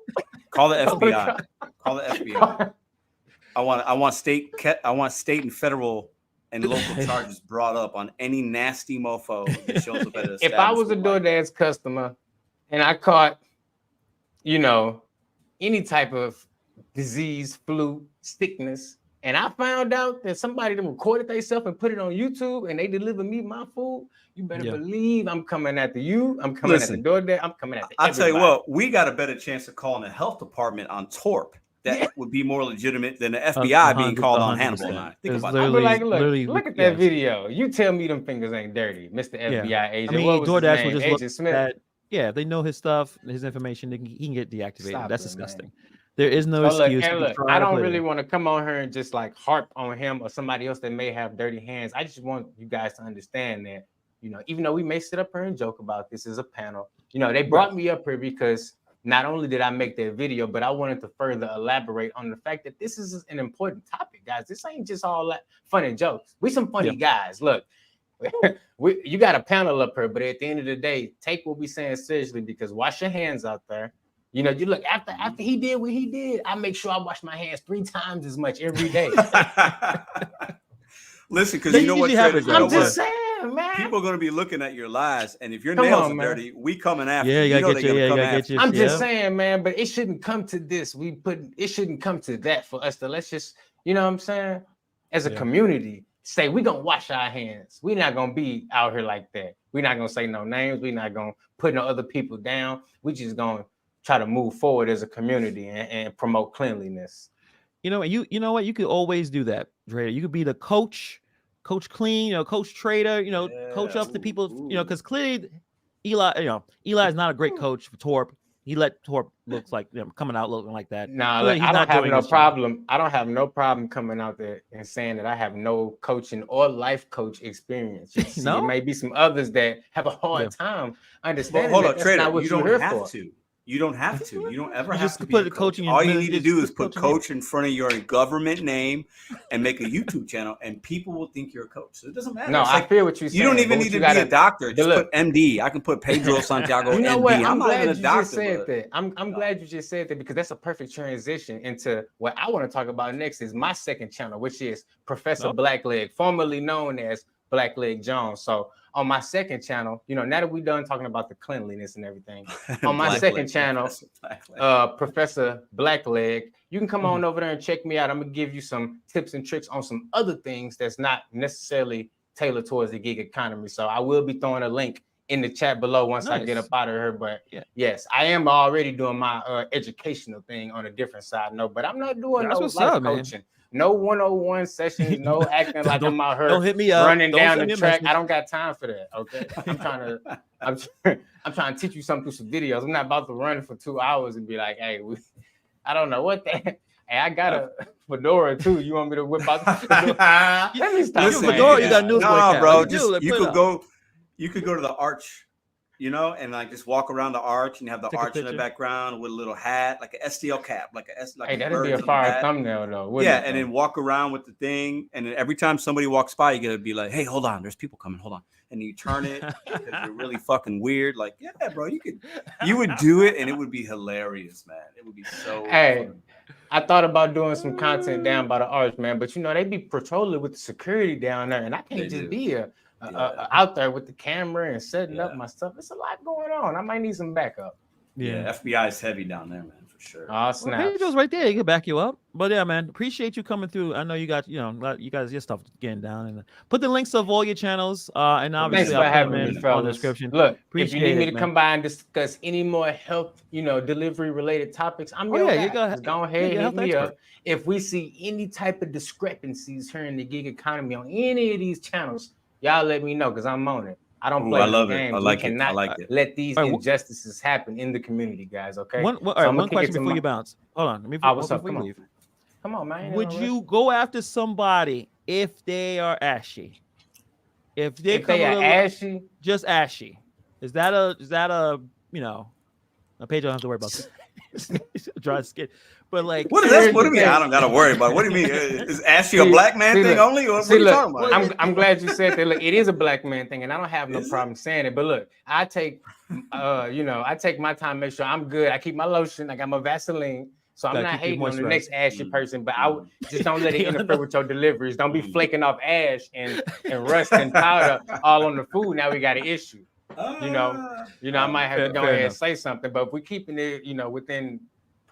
Speaker 2: Call the FBI. Call the FBI. I want state and federal and local charges brought up on any nasty mofo that shows up at a
Speaker 6: If I was a DoorDash customer and I caught, any type of disease, flu, sickness, and I found out that somebody done recorded themselves and put it on YouTube, and they deliver me my food, you better
Speaker 1: Yeah.
Speaker 6: believe I'm coming after you. I'm coming
Speaker 2: Listen,
Speaker 6: at the DoorDash. I'm coming at the
Speaker 2: I'll tell you
Speaker 6: everybody.
Speaker 2: what, we got a better chance of calling the health department on Torp. That
Speaker 6: Yeah.
Speaker 2: would be more legitimate than the FBI being
Speaker 1: 100
Speaker 2: called on
Speaker 1: 100%.
Speaker 2: Hannibal and I. Think
Speaker 1: There's
Speaker 2: about
Speaker 6: I
Speaker 2: that.
Speaker 6: be
Speaker 1: literally-
Speaker 6: like,
Speaker 1: literally,
Speaker 6: look at that
Speaker 1: yes.
Speaker 6: video. You tell me them fingers ain't dirty, Mr. FBI agent.
Speaker 1: I mean,
Speaker 6: what was
Speaker 1: DoorDash
Speaker 6: his
Speaker 1: will
Speaker 6: name?
Speaker 1: just look
Speaker 6: Agent Smith.
Speaker 1: at yeah, if they know his stuff, his information, he can get deactivated.
Speaker 6: Stop
Speaker 1: That's
Speaker 6: it, man.
Speaker 1: disgusting. There is no
Speaker 6: So look,
Speaker 1: excuse.
Speaker 6: and
Speaker 1: to
Speaker 6: look,
Speaker 1: try
Speaker 6: I
Speaker 1: to
Speaker 6: don't
Speaker 1: play
Speaker 6: really
Speaker 1: that.
Speaker 6: want to come on here and just like harp on him or somebody else that may have dirty hands. I just want you guys to understand that, you know, even though we may sit up here and joke about this as a panel, you know, they brought me up here because not only did I make that video, but I wanted to further elaborate on the fact that this is an important topic, guys. This ain't just all that fun and jokes. We some funny guys. Look, you got a panel up here, but at the end of the day, take what we saying seriously because wash your hands out there. You know, you look after he did what he did. I make sure I wash my hands 3 times as much every day.
Speaker 2: Listen, because
Speaker 1: That
Speaker 2: you know what,
Speaker 1: usually
Speaker 2: Trader,
Speaker 1: happens,
Speaker 2: you know
Speaker 6: I'm just
Speaker 2: what?
Speaker 6: saying, man.
Speaker 2: People are going to be looking at your lies, and if your
Speaker 6: Come
Speaker 2: nails
Speaker 6: on,
Speaker 2: are
Speaker 6: man.
Speaker 2: dirty, we coming after
Speaker 1: Yeah, you
Speaker 2: you.
Speaker 1: gotta get
Speaker 2: they're
Speaker 1: your-
Speaker 2: gonna
Speaker 1: yeah, you
Speaker 2: come
Speaker 1: gotta
Speaker 2: after
Speaker 1: get
Speaker 2: you.
Speaker 6: I'm just
Speaker 1: Yeah.
Speaker 6: saying, man, but it shouldn't come to this. It shouldn't come to that for us to let's just, you know what I'm saying? As a
Speaker 1: Yeah.
Speaker 6: community, say we're gonna wash our hands. We're not gonna be out here like that. We're not gonna say no names, we're not gonna put no other people down. We just gonna try to move forward as a community and promote cleanliness.
Speaker 1: You know, you know what? You could always do that, Trader. You could be the coach clean, coach trader, coach
Speaker 2: Yeah,
Speaker 1: up the people,
Speaker 2: ooh.
Speaker 1: because clearly Eli is not a great coach for Torp. He let Torp looks like coming out looking like that.
Speaker 6: Nah,
Speaker 1: Clearly
Speaker 6: like,
Speaker 1: he's
Speaker 6: I don't
Speaker 1: not
Speaker 6: have
Speaker 1: doing
Speaker 6: no
Speaker 1: his job.
Speaker 6: problem. I don't have no problem coming out there and saying that I have no coaching or life coach experience. You see,
Speaker 1: No?
Speaker 6: there may be some others that have a hard
Speaker 1: Yeah.
Speaker 6: time
Speaker 2: Well,
Speaker 6: understanding
Speaker 2: hold
Speaker 6: that
Speaker 2: up,
Speaker 6: that's
Speaker 2: Trader.
Speaker 6: not what
Speaker 2: You
Speaker 6: you're
Speaker 2: don't
Speaker 6: here
Speaker 2: have
Speaker 6: for.
Speaker 2: to. You don't have to. You don't ever
Speaker 1: You
Speaker 2: have
Speaker 1: just
Speaker 2: to be
Speaker 1: put
Speaker 2: a
Speaker 1: the
Speaker 2: coach.
Speaker 1: coaching in-
Speaker 2: All you
Speaker 1: you
Speaker 2: need to
Speaker 1: just
Speaker 2: do is
Speaker 1: put
Speaker 2: put
Speaker 1: coaching in.
Speaker 2: coach in front of your government name and make a YouTube channel, and people will think you're a coach. So it doesn't matter.
Speaker 6: No,
Speaker 2: It's
Speaker 6: I
Speaker 2: like,
Speaker 6: feel what you're saying.
Speaker 2: you don't
Speaker 6: but
Speaker 2: even
Speaker 6: what
Speaker 2: need
Speaker 6: you
Speaker 2: to be
Speaker 6: gotta-
Speaker 2: a doctor. Just
Speaker 6: look.
Speaker 2: put MD. I can put Pedro Santiago
Speaker 6: You know
Speaker 2: MD.
Speaker 6: what?
Speaker 2: I'm
Speaker 6: I'm
Speaker 2: not
Speaker 6: glad
Speaker 2: even a
Speaker 6: you
Speaker 2: doctor.
Speaker 6: just said
Speaker 2: but-
Speaker 6: that. I'm glad you just said that because that's a perfect transition into what I want to talk about next is my second channel, which is Professor
Speaker 1: Oh.
Speaker 6: Blackleg, formerly known as Blackleg Jones. So on my second channel, now that we're done talking about the cleanliness and everything, on my
Speaker 2: Black
Speaker 6: second
Speaker 2: leg,
Speaker 6: channel,
Speaker 2: Professor Black leg.
Speaker 6: Professor Blackleg, you can come on over there and check me out. I'm gonna give you some tips and tricks on some other things that's not necessarily tailored towards the gig economy. So I will be throwing a link in the chat below once I get
Speaker 1: Nice.
Speaker 6: up out of here. But
Speaker 1: Yeah.
Speaker 6: yes, I am already doing my educational thing on a different side note, but I'm not doing
Speaker 1: That's
Speaker 6: no
Speaker 1: what's
Speaker 6: life
Speaker 1: up, man.
Speaker 6: coaching. No 101 sessions, no acting like I'm out here
Speaker 1: Don't hit me up.
Speaker 6: running
Speaker 1: Don't
Speaker 6: down
Speaker 1: send
Speaker 6: the
Speaker 1: me a
Speaker 6: track.
Speaker 1: message.
Speaker 6: I don't got time for that. Okay. I'm trying to teach you something through some videos. I'm not about to run for 2 hours and be like, hey, I don't know what that. Hey, I got a fedora too. You want me to whip out the fedora? Let me stop
Speaker 2: Listen,
Speaker 6: saying
Speaker 1: fedora,
Speaker 6: that.
Speaker 1: you got newsboy
Speaker 2: no,
Speaker 1: cap.
Speaker 2: bro.
Speaker 1: What you do?
Speaker 2: Just
Speaker 1: Like,
Speaker 2: you
Speaker 1: put it
Speaker 2: could
Speaker 1: up.
Speaker 2: go. You could go to the arch, and like just walk around the arch, and you have the
Speaker 1: Take a
Speaker 2: arch in the
Speaker 1: picture.
Speaker 2: background with a little hat, like an STL cap, like
Speaker 6: Hey,
Speaker 2: a
Speaker 6: that'd be a
Speaker 2: bird's
Speaker 6: fire
Speaker 2: hat.
Speaker 6: thumbnail though. wouldn't
Speaker 2: Yeah,
Speaker 6: it,
Speaker 2: and
Speaker 6: though?
Speaker 2: then walk around with the thing, and then every time somebody walks by, you gotta be like, "Hey, hold on, there's people coming. Hold on," and you turn it because you're really fucking weird. Like, yeah, bro, you would do it, and it would be hilarious, man. It would be so.
Speaker 6: Hey,
Speaker 2: funny.
Speaker 6: I thought about doing some content down by the arch, man, but they be patrolling with the security down there, and I can't
Speaker 2: They
Speaker 6: just
Speaker 2: do.
Speaker 6: be
Speaker 2: Yeah.
Speaker 6: out there with the camera and setting up
Speaker 2: Yeah.
Speaker 6: my stuff. It's a lot going on. I might need some backup.
Speaker 2: Yeah, FBI is heavy down there, man, for sure.
Speaker 6: Oh,
Speaker 1: Well,
Speaker 6: snap.
Speaker 1: Pedro's right there. He can back you up. But yeah, man, appreciate you coming through. I know you got, you guys, your stuff getting down. And put the links of all your channels. And
Speaker 6: Thanks
Speaker 1: obviously,
Speaker 6: for
Speaker 1: I'll put
Speaker 6: having
Speaker 1: them
Speaker 6: me,
Speaker 1: in the
Speaker 6: fellas.
Speaker 1: description.
Speaker 6: Look, if you
Speaker 1: Appreciate
Speaker 6: need me
Speaker 1: it,
Speaker 6: to
Speaker 1: man.
Speaker 6: come by and discuss any more health, delivery related topics, I'm
Speaker 1: Oh,
Speaker 6: your
Speaker 1: yeah,
Speaker 6: guy.
Speaker 1: you go-
Speaker 6: Just go
Speaker 1: yeah,
Speaker 6: ahead
Speaker 1: you're a
Speaker 6: and hit
Speaker 1: health
Speaker 6: me
Speaker 1: expert.
Speaker 6: up. If we see any type of discrepancies here in the gig economy on any of these channels, y'all let me know because I'm on it. I don't
Speaker 2: Ooh,
Speaker 6: play
Speaker 2: I
Speaker 6: these
Speaker 2: love it.
Speaker 6: games.
Speaker 2: I like
Speaker 6: we
Speaker 2: it. I
Speaker 6: cannot
Speaker 2: like it.
Speaker 6: let these
Speaker 1: All right,
Speaker 6: injustices happen in the community, guys. Okay.
Speaker 1: All
Speaker 6: So
Speaker 1: right,
Speaker 6: I'ma
Speaker 1: one
Speaker 6: kick it
Speaker 1: question
Speaker 6: to
Speaker 1: before
Speaker 6: my-
Speaker 1: you bounce. Hold on. Let me
Speaker 6: What's up?
Speaker 1: before you
Speaker 6: Come on.
Speaker 1: leave.
Speaker 6: Come on, man. Ain't
Speaker 1: Would
Speaker 6: no
Speaker 1: you
Speaker 6: rush.
Speaker 1: go after somebody if they are ashy? If they
Speaker 6: If
Speaker 1: come
Speaker 6: they
Speaker 1: a
Speaker 6: are
Speaker 1: little,
Speaker 6: ashy,
Speaker 1: just ashy, is that a a page? I don't have to worry about dry skin, but like,
Speaker 2: What is
Speaker 6: Here's
Speaker 2: that? What do
Speaker 6: the
Speaker 2: you mean? I
Speaker 6: thing.
Speaker 2: don't gotta worry about it. What do you mean? Is ashy a
Speaker 6: See-
Speaker 2: black man
Speaker 6: see,
Speaker 2: thing
Speaker 6: look.
Speaker 2: only, or what
Speaker 6: See,
Speaker 2: are you
Speaker 6: look,
Speaker 2: talking about?
Speaker 6: I'm glad you said that. Look, it is a black man thing, and I don't have no
Speaker 2: Is it?
Speaker 6: problem saying it. But look, I take, I take my time, make sure I'm good. I keep my lotion. I got my Vaseline, so I'm
Speaker 1: Gotta
Speaker 6: not
Speaker 1: keep you
Speaker 6: hating on the
Speaker 1: moisturized.
Speaker 6: next ashy
Speaker 2: Mm.
Speaker 6: person. But I just don't let it
Speaker 1: You know?
Speaker 6: interfere with your deliveries. Don't be
Speaker 2: Mm.
Speaker 6: flaking off ash and rust and powder all on the food. Now we got an issue. I might have
Speaker 1: Fair-
Speaker 6: to go
Speaker 1: fair
Speaker 6: ahead and
Speaker 1: enough.
Speaker 6: say something. But if we're keeping it, within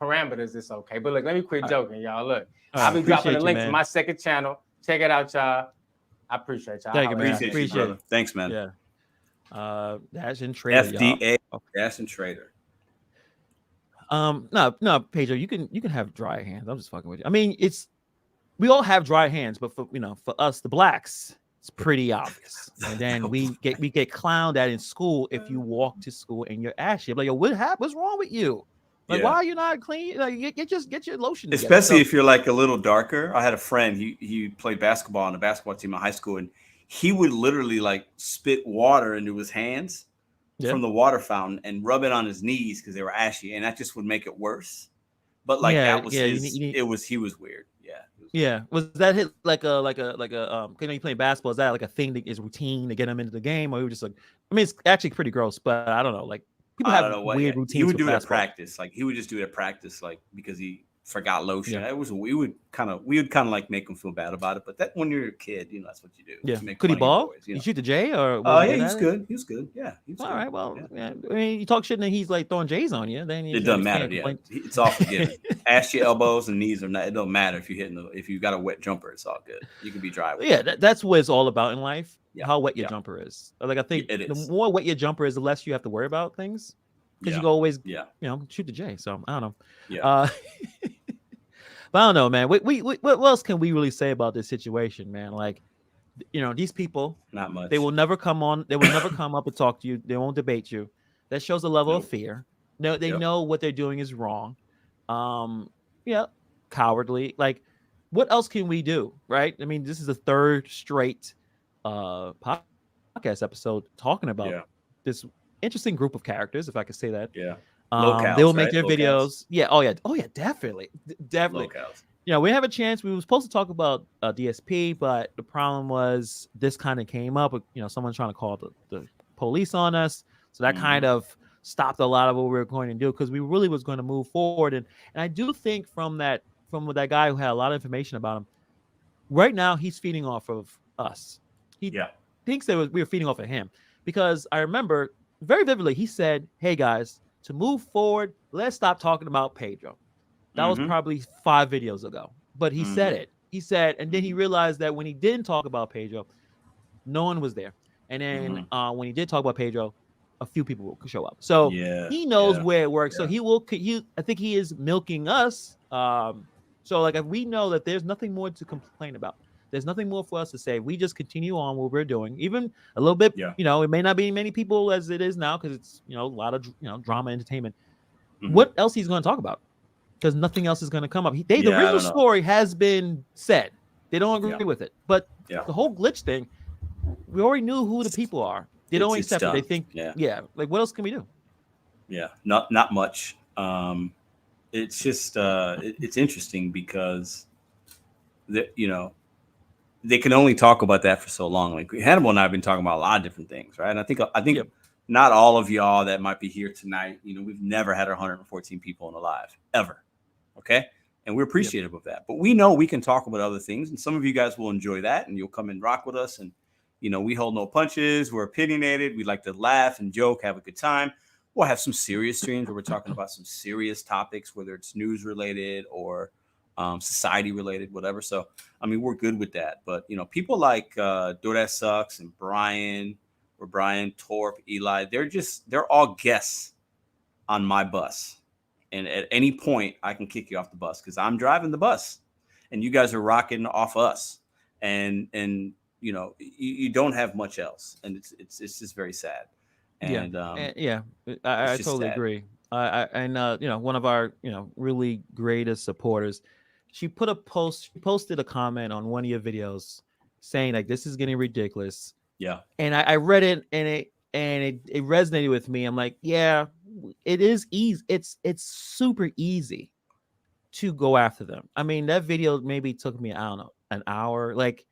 Speaker 6: parameters, it's okay. But look, let me quit joking, y'all. Look,
Speaker 1: All
Speaker 6: I'll
Speaker 1: right,
Speaker 6: be dropping
Speaker 1: appreciate
Speaker 6: the
Speaker 1: you,
Speaker 6: link
Speaker 1: man.
Speaker 6: to my second channel. Check it out, y'all. I appreciate y'all.
Speaker 1: Thank you,
Speaker 6: I'll
Speaker 1: man.
Speaker 6: holler at
Speaker 2: Appreciate you,
Speaker 1: Appreciate
Speaker 2: brother. Thanks, man.
Speaker 1: Yeah. Dash and Trader, y'all.
Speaker 2: FDA, Dash and Trader.
Speaker 1: No, Pedro, you can have dry hands. I'm just fucking with you. I mean, we all have dry hands, but for us, the blacks, it's pretty obvious. And then we get clowned at in school if you walk to school and you're ashy. I'm like, yo, what happened? What's wrong with you? Like,
Speaker 2: Yeah.
Speaker 1: why are you not clean? Like, get your lotion together.
Speaker 2: Especially
Speaker 1: So-
Speaker 2: if you're like a little darker. I had a friend. He played basketball on the basketball team in high school, and he would literally like spit water into his hands from the water fountain and rub it on his knees because they were ashy, and that just would make it worse. But like that was his. He was weird. Yeah.
Speaker 1: Yeah, was that hit like a you playing basketball? Is that like a thing that is routine to get him into the game, or he was just like? I mean, it's actually pretty gross, but I don't know. Like people have weird routines.
Speaker 2: He would do it at
Speaker 1: basketball.
Speaker 2: practice. Like he would just do it at practice, like because he forgot lotion. It was we would kind of like make him feel bad about it. But that when you're a kid, that's what you do.
Speaker 1: Yeah.
Speaker 2: You make
Speaker 1: Could he
Speaker 2: fun of your
Speaker 1: ball?
Speaker 2: boys,
Speaker 1: You shoot the J or?
Speaker 2: Oh yeah, he's good. He was good. Yeah. He was
Speaker 1: All
Speaker 2: good.
Speaker 1: right. Well,
Speaker 2: yeah.
Speaker 1: I mean, you talk shit and then he's like throwing J's on you. Then
Speaker 2: It doesn't matter. Yeah, it's all forgiven. Ash your elbows and knees are not. It don't matter if you if you got a wet jumper. It's all good. You can be dry. With
Speaker 1: Yeah, that's what it's all about in life.
Speaker 2: Yeah.
Speaker 1: How wet your jumper is. Like I think
Speaker 2: it is.
Speaker 1: The more wet your jumper is, the less you have to worry about things because you can always shoot the J. So I don't know.
Speaker 2: Yeah.
Speaker 1: But I don't know, man. What else can we really say about this situation, man? Like, these people,
Speaker 2: not much.
Speaker 1: They will never come on. They will never come up and talk to you. They won't debate you. That shows a level of fear. No, they know what they're doing is wrong. Cowardly. Like, what else can we do, right? I mean, this is the third straight podcast episode talking about this interesting group of characters, if I could say that.
Speaker 2: Yeah.
Speaker 1: They will make their videos. Yeah. Oh yeah, definitely.
Speaker 2: Locals.
Speaker 1: We have a chance. We were supposed to talk about DSP, but the problem was this kind of came up with someone trying to call the police on us. So that kind of stopped a lot of what we were going to do because we really was going to move forward. And I do think from that guy who had a lot of information about him, right now he's feeding off of us. He thinks that we were feeding off of him because I remember very vividly he said, "Hey guys, to move forward, let's stop talking about Pedro." That was probably 5 videos ago, but he said it. He said, and then he realized that when he didn't talk about Pedro, no one was there. And then when he did talk about Pedro, a few people will show up. So he knows where it works. So I think he is milking us. So like if we know that there's nothing more to complain about, there's nothing more for us to say. We just continue on what we're doing, even a little bit. It may not be many people as it is now because it's a lot of drama entertainment. What else he's going to talk about? Because nothing else is going to come up. The original story has been said. They don't agree with it. But the whole glitch thing, we already knew who the people are. They don't accept it. They think, like what else can we do?
Speaker 2: Yeah, not much. It's just it's interesting because they can only talk about that for so long. Like Hannibal and I have been talking about a lot of different things, right? And I think not all of y'all that might be here tonight, we've never had 114 people in the live ever. Okay. And we're appreciative of that, but we know we can talk about other things and some of you guys will enjoy that and you'll come and rock with us. And, we hold no punches. We're opinionated. We like to laugh and joke, have a good time. We'll have some serious streams where we're talking about some serious topics, whether it's news related or society related, whatever. So, I mean, we're good with that, but people like DoorDash Sucks and Brian Torp, Eli, they're all guests on my bus. And at any point I can kick you off the bus because I'm driving the bus and you guys are rocking off us. And you don't have much else. And it's just very sad. And
Speaker 1: I totally agree. One of our, really greatest supporters, she posted a comment on one of your videos saying like, this is getting ridiculous.
Speaker 2: Yeah.
Speaker 1: And I read it and it resonated with me. I'm like, yeah, it is easy. It's super easy to go after them. I mean, that video maybe took me, I don't know, an hour. Like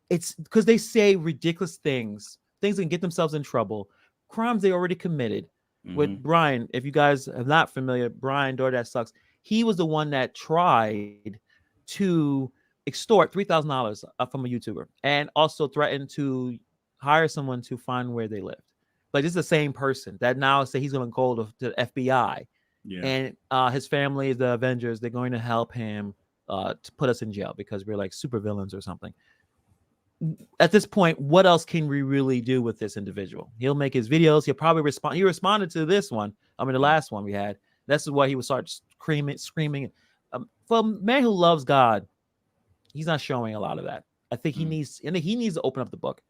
Speaker 1: it's because they say ridiculous things that can get themselves in trouble, crimes they already committed. With Brian, if you guys are not familiar, Brian DoorDash Sucks. He was the one that tried to extort $3,000 from a YouTuber and also threatened to hire someone to find where they lived. But it's the same person that now say he's going to call the FBI and his family, the Avengers, they're going to help him to put us in jail because we're like super villains or something. At this point, what else can we really do with this individual? He'll make his videos. He'll probably respond. He responded to this one. I mean, the last one we had. This is why he would start screaming. For a man who loves God, he's not showing a lot of that. I think he needs to open up the book.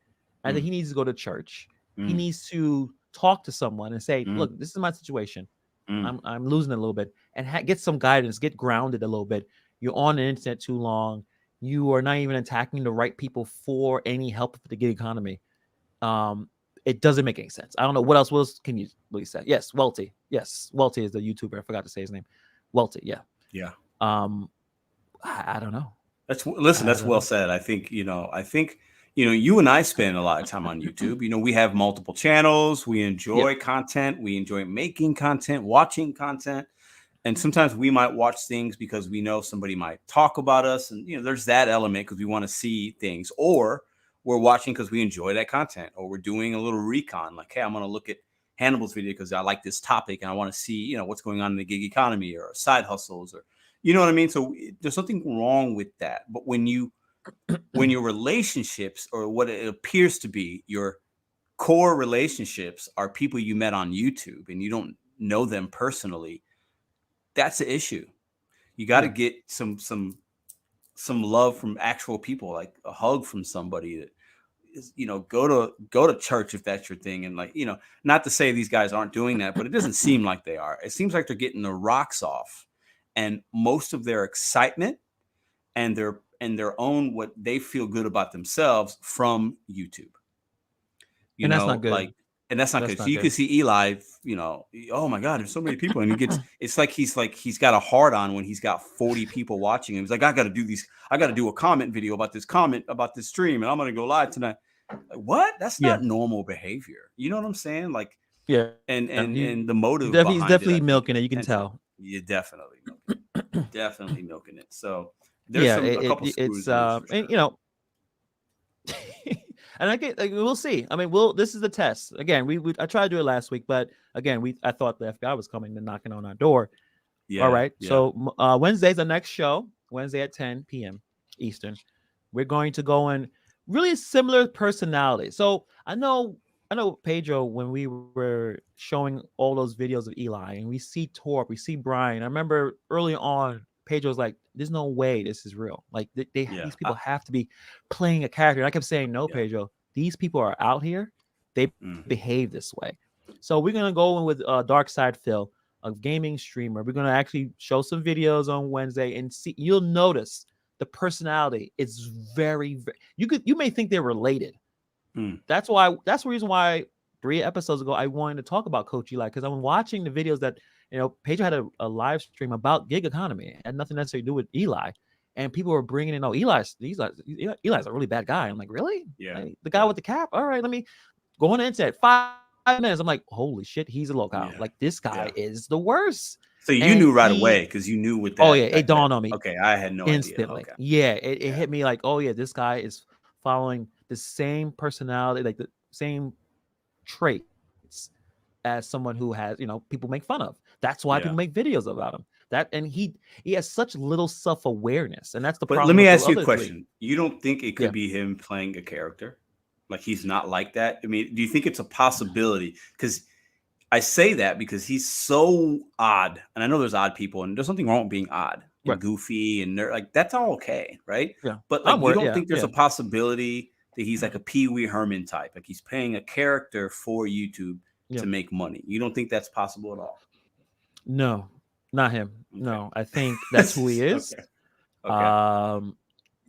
Speaker 1: I think he needs to go to church. He needs to talk to someone and say, "Look, this is my situation. I'm losing it a little bit," and get some guidance. Get grounded a little bit. You're on the internet too long. You are not even attacking the right people for any help for the gig economy. It doesn't make any sense. I don't know what else can you really say. Yes, Welty. Yes, Welty is the YouTuber. I forgot to say his name. Welty. Yeah.
Speaker 2: Yeah.
Speaker 1: I don't know.
Speaker 2: That's well said. I think you and I spend a lot of time on YouTube. We have multiple channels. We enjoy content. We enjoy making content, watching content. And sometimes we might watch things because we know somebody might talk about us. And, there's that element because we want to see things. Or we're watching because we enjoy that content. Or we're doing a little recon. Like, hey, I'm going to look at Hannibal's video because I like this topic. And I want to see, what's going on in the gig economy or side hustles. Or, you know what I mean? So there's something wrong with that. But when your relationships or what it appears to be your core relationships are people you met on YouTube and you don't know them personally, that's the issue. You got to get some love from actual people, like a hug from somebody that is, go to church if that's your thing. And not to say these guys aren't doing that, but it doesn't seem like they are. It seems like they're getting the rocks off, and most of their excitement and their own what they feel good about themselves from YouTube.
Speaker 1: And that's not good.
Speaker 2: And that's not good. So you can see Eli, oh my God, there's so many people. And it's like he's got a hard on when he's got 40 people watching him. He's like, I got to do a comment video about this stream, and I'm going to go live tonight. Like, what? That's not normal behavior. You know what I'm saying? Like,
Speaker 1: yeah.
Speaker 2: And the motive.
Speaker 1: He's definitely milking it. You can tell.
Speaker 2: You're definitely milking it. Definitely milking it. So there's a couple screws.
Speaker 1: And we'll see. I mean, this is the test. Again, I tried to do it last week, but again, I thought the FBI was coming and knocking on our door. Yeah. All right. Yeah. So Wednesday's the next show. Wednesday at 10 p.m. Eastern. We're going to go in really similar personalities. So I know Pedro, when we were showing all those videos of Eli, and we see Torp, we see Brian. I remember early on, Pedro's like, there's no way this is real. Like these people have to be playing a character. And I kept saying, no, Pedro, these people are out here. They behave this way. So we're going to go in with Dark Side Phil, a gaming streamer. We're going to actually show some videos on Wednesday and see, you'll notice the personality is very, very, you may think they're related. That's the reason why 3 episodes ago, I wanted to talk about Coach Eli, because I'm watching the videos that, Pedro had a live stream about gig economy. It had nothing necessarily to do with Eli. And people were bringing in, Eli's a really bad guy. I'm like, really?
Speaker 2: Yeah.
Speaker 1: Like, the guy with the cap? All right, let me go on the internet. 5 minutes. I'm like, holy shit, he's a local. Yeah. Like, this guy is the worst.
Speaker 2: So you knew right away because you knew what that.
Speaker 1: Oh, yeah, it dawned on me.
Speaker 2: Okay, I had no
Speaker 1: instantly.
Speaker 2: idea. Okay.
Speaker 1: Yeah, it hit me like, oh, yeah, this guy is following the same personality, like the same traits as someone who has, people make fun of. That's why people make videos about him. And he has such little self-awareness, and that's the problem.
Speaker 2: But let me ask you a question. You don't think it could be him playing a character? Like, he's not like that? I mean, do you think it's a possibility? Because I say that because he's so odd, and I know there's odd people, and there's nothing wrong with being odd and goofy and like that's all okay, right?
Speaker 1: Yeah.
Speaker 2: But like, you don't think there's a possibility that he's like a Pee Wee Herman type, like he's playing a character for YouTube to make money? You don't think that's possible at all?
Speaker 1: No, not him. Okay. No, I think that's who he is. Okay.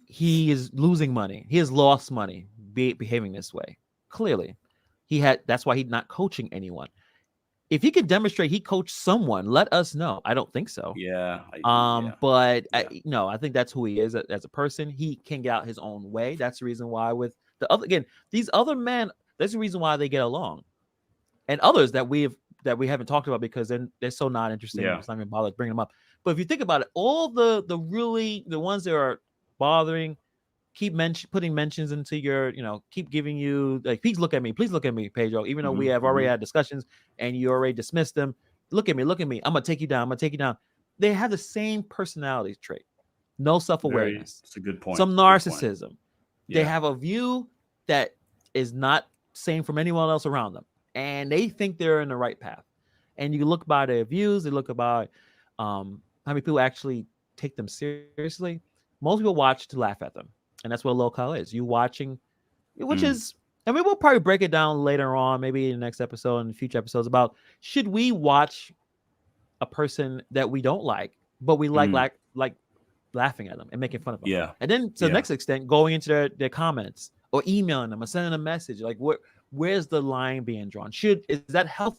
Speaker 1: He is losing money. He has lost money behaving this way. Clearly, that's why he's not coaching anyone. If he could demonstrate he coached someone, let us know. I don't think so.
Speaker 2: Yeah.
Speaker 1: But I think that's who he is as a person. He can get out his own way. That's the reason why with these other men, that's the reason why they get along. And others that we haven't talked about because they're so not interesting. Yeah. It's not even bother bringing them up. But if you think about it, all the ones that are bothering, keep putting mentions into your, keep giving you like, please look at me, Pedro, even though we have already had discussions and you already dismissed them. look at me, look at me. I'm gonna take you down. I'm gonna take you down. They have the same personality trait. No self-awareness.
Speaker 2: It's a good point.
Speaker 1: Some
Speaker 2: Good point.
Speaker 1: narcissism. They
Speaker 2: Yeah.
Speaker 1: have a view that is not same from anyone else around them, and they think they're in the right path. And you look by their views, they look about how many people actually take them seriously. Most people watch to laugh at them, and that's what low call is. You watching, which is, I mean, we'll probably break it down later on, maybe in the next episode and future episodes, about should we watch a person that we don't like, but we like laughing at them and making fun of them.
Speaker 2: Yeah.
Speaker 1: And then to the
Speaker 2: Yeah.
Speaker 1: next extent, going into their comments or emailing them or sending a message. Like, where's the line being drawn? Is that healthy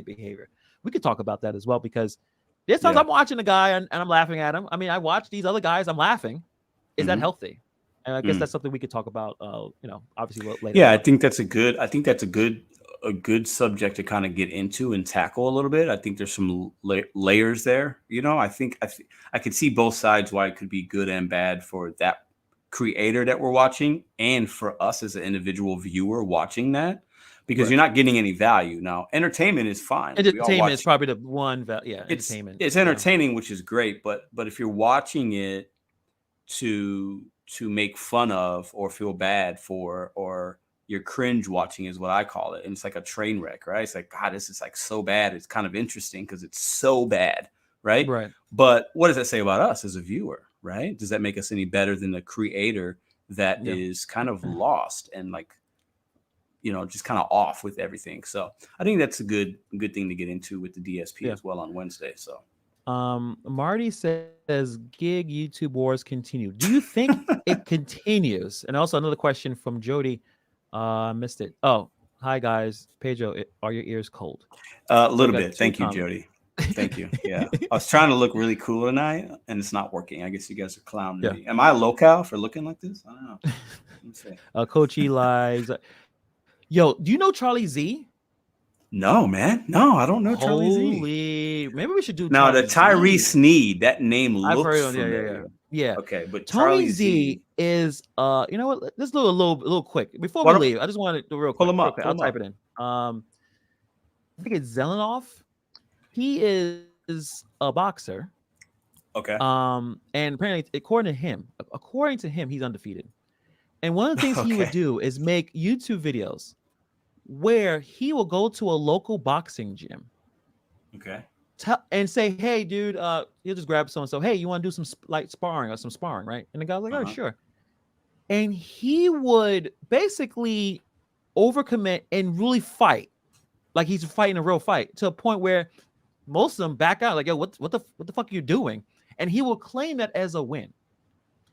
Speaker 1: behavior? We could talk about that as well, because there's times
Speaker 2: Yeah.
Speaker 1: I'm watching a guy and I'm laughing at him. I mean, I watch these other guys, I'm laughing. Is that
Speaker 2: Mhm.
Speaker 1: healthy? And I guess
Speaker 2: Mm.
Speaker 1: that's something we could talk about, obviously later.
Speaker 2: Yeah, I think that's a good subject to kind of get into and tackle a little bit. I think there's some layers there. I think I could see both sides why it could be good and bad for that creator that we're watching, and for us as an individual viewer watching that, because
Speaker 1: Right.
Speaker 2: you're not getting any value. Now, entertainment is fine. We all
Speaker 1: Entertainment
Speaker 2: watch
Speaker 1: is probably the one,
Speaker 2: it's
Speaker 1: entertainment.
Speaker 2: it's
Speaker 1: yeah.
Speaker 2: entertaining, which is great, but if you're watching it to make fun of or feel bad for, or you're cringe watching, is what I call it, and it's like a train wreck, right? It's like, God, this is like so bad. It's kind of interesting because it's so bad, right?
Speaker 1: Right.
Speaker 2: But what does that say about us as a viewer, right? Does that make us any better than the creator that
Speaker 1: Yeah.
Speaker 2: is kind of lost and like, just kind of off with everything? So I think that's a good thing to get into with the DSP
Speaker 1: Yeah.
Speaker 2: as well on Wednesday. So
Speaker 1: Marty says gig YouTube wars continue. Do you think it continues? And also another question from Jody. Missed it. Oh, hi guys. Pedro, are your ears cold?
Speaker 2: a little
Speaker 1: got
Speaker 2: bit.
Speaker 1: two
Speaker 2: Thank you,
Speaker 1: comments.
Speaker 2: Jody. Thank you. Yeah. I was trying to look really cool tonight and it's not working. I guess you guys are clowning
Speaker 1: Yeah.
Speaker 2: me. Am I a locale for looking like this? I don't know. Let me see.
Speaker 1: Coach Eli's. Yo, do you know Charlie Z?
Speaker 2: No, man. No, I don't know Charlie Z.
Speaker 1: Holy, maybe we should do
Speaker 2: Now, the
Speaker 1: Charlie
Speaker 2: Tyrese Sneed, that name
Speaker 1: I've
Speaker 2: looks
Speaker 1: heard of
Speaker 2: familiar.
Speaker 1: Yeah.
Speaker 2: Okay, but
Speaker 1: Tony
Speaker 2: Charlie
Speaker 1: Z is you know what? Let's do a little quick before
Speaker 2: Why
Speaker 1: we
Speaker 2: don't-
Speaker 1: leave. I just want to do real quick.
Speaker 2: Pull him
Speaker 1: real
Speaker 2: up,
Speaker 1: quick.
Speaker 2: pull
Speaker 1: I'll
Speaker 2: him
Speaker 1: type
Speaker 2: up.
Speaker 1: it in. I think it's Zelenoff. He is a boxer.
Speaker 2: Okay.
Speaker 1: And apparently, according to him, he's undefeated. And one of the things he would
Speaker 2: Okay.
Speaker 1: do is make YouTube videos where he will go to a local boxing gym
Speaker 2: Okay.
Speaker 1: and say, "Hey, dude, he'll just grab so and so. Hey, you want to do some sparring or some sparring, right?" And the guy's like, "Oh,
Speaker 2: Uh-huh.
Speaker 1: sure." And he would basically overcommit and really fight, like he's fighting a real fight, to a point where most of them back out, like, "Yo, what the fuck are you doing?" And he will claim that as a win.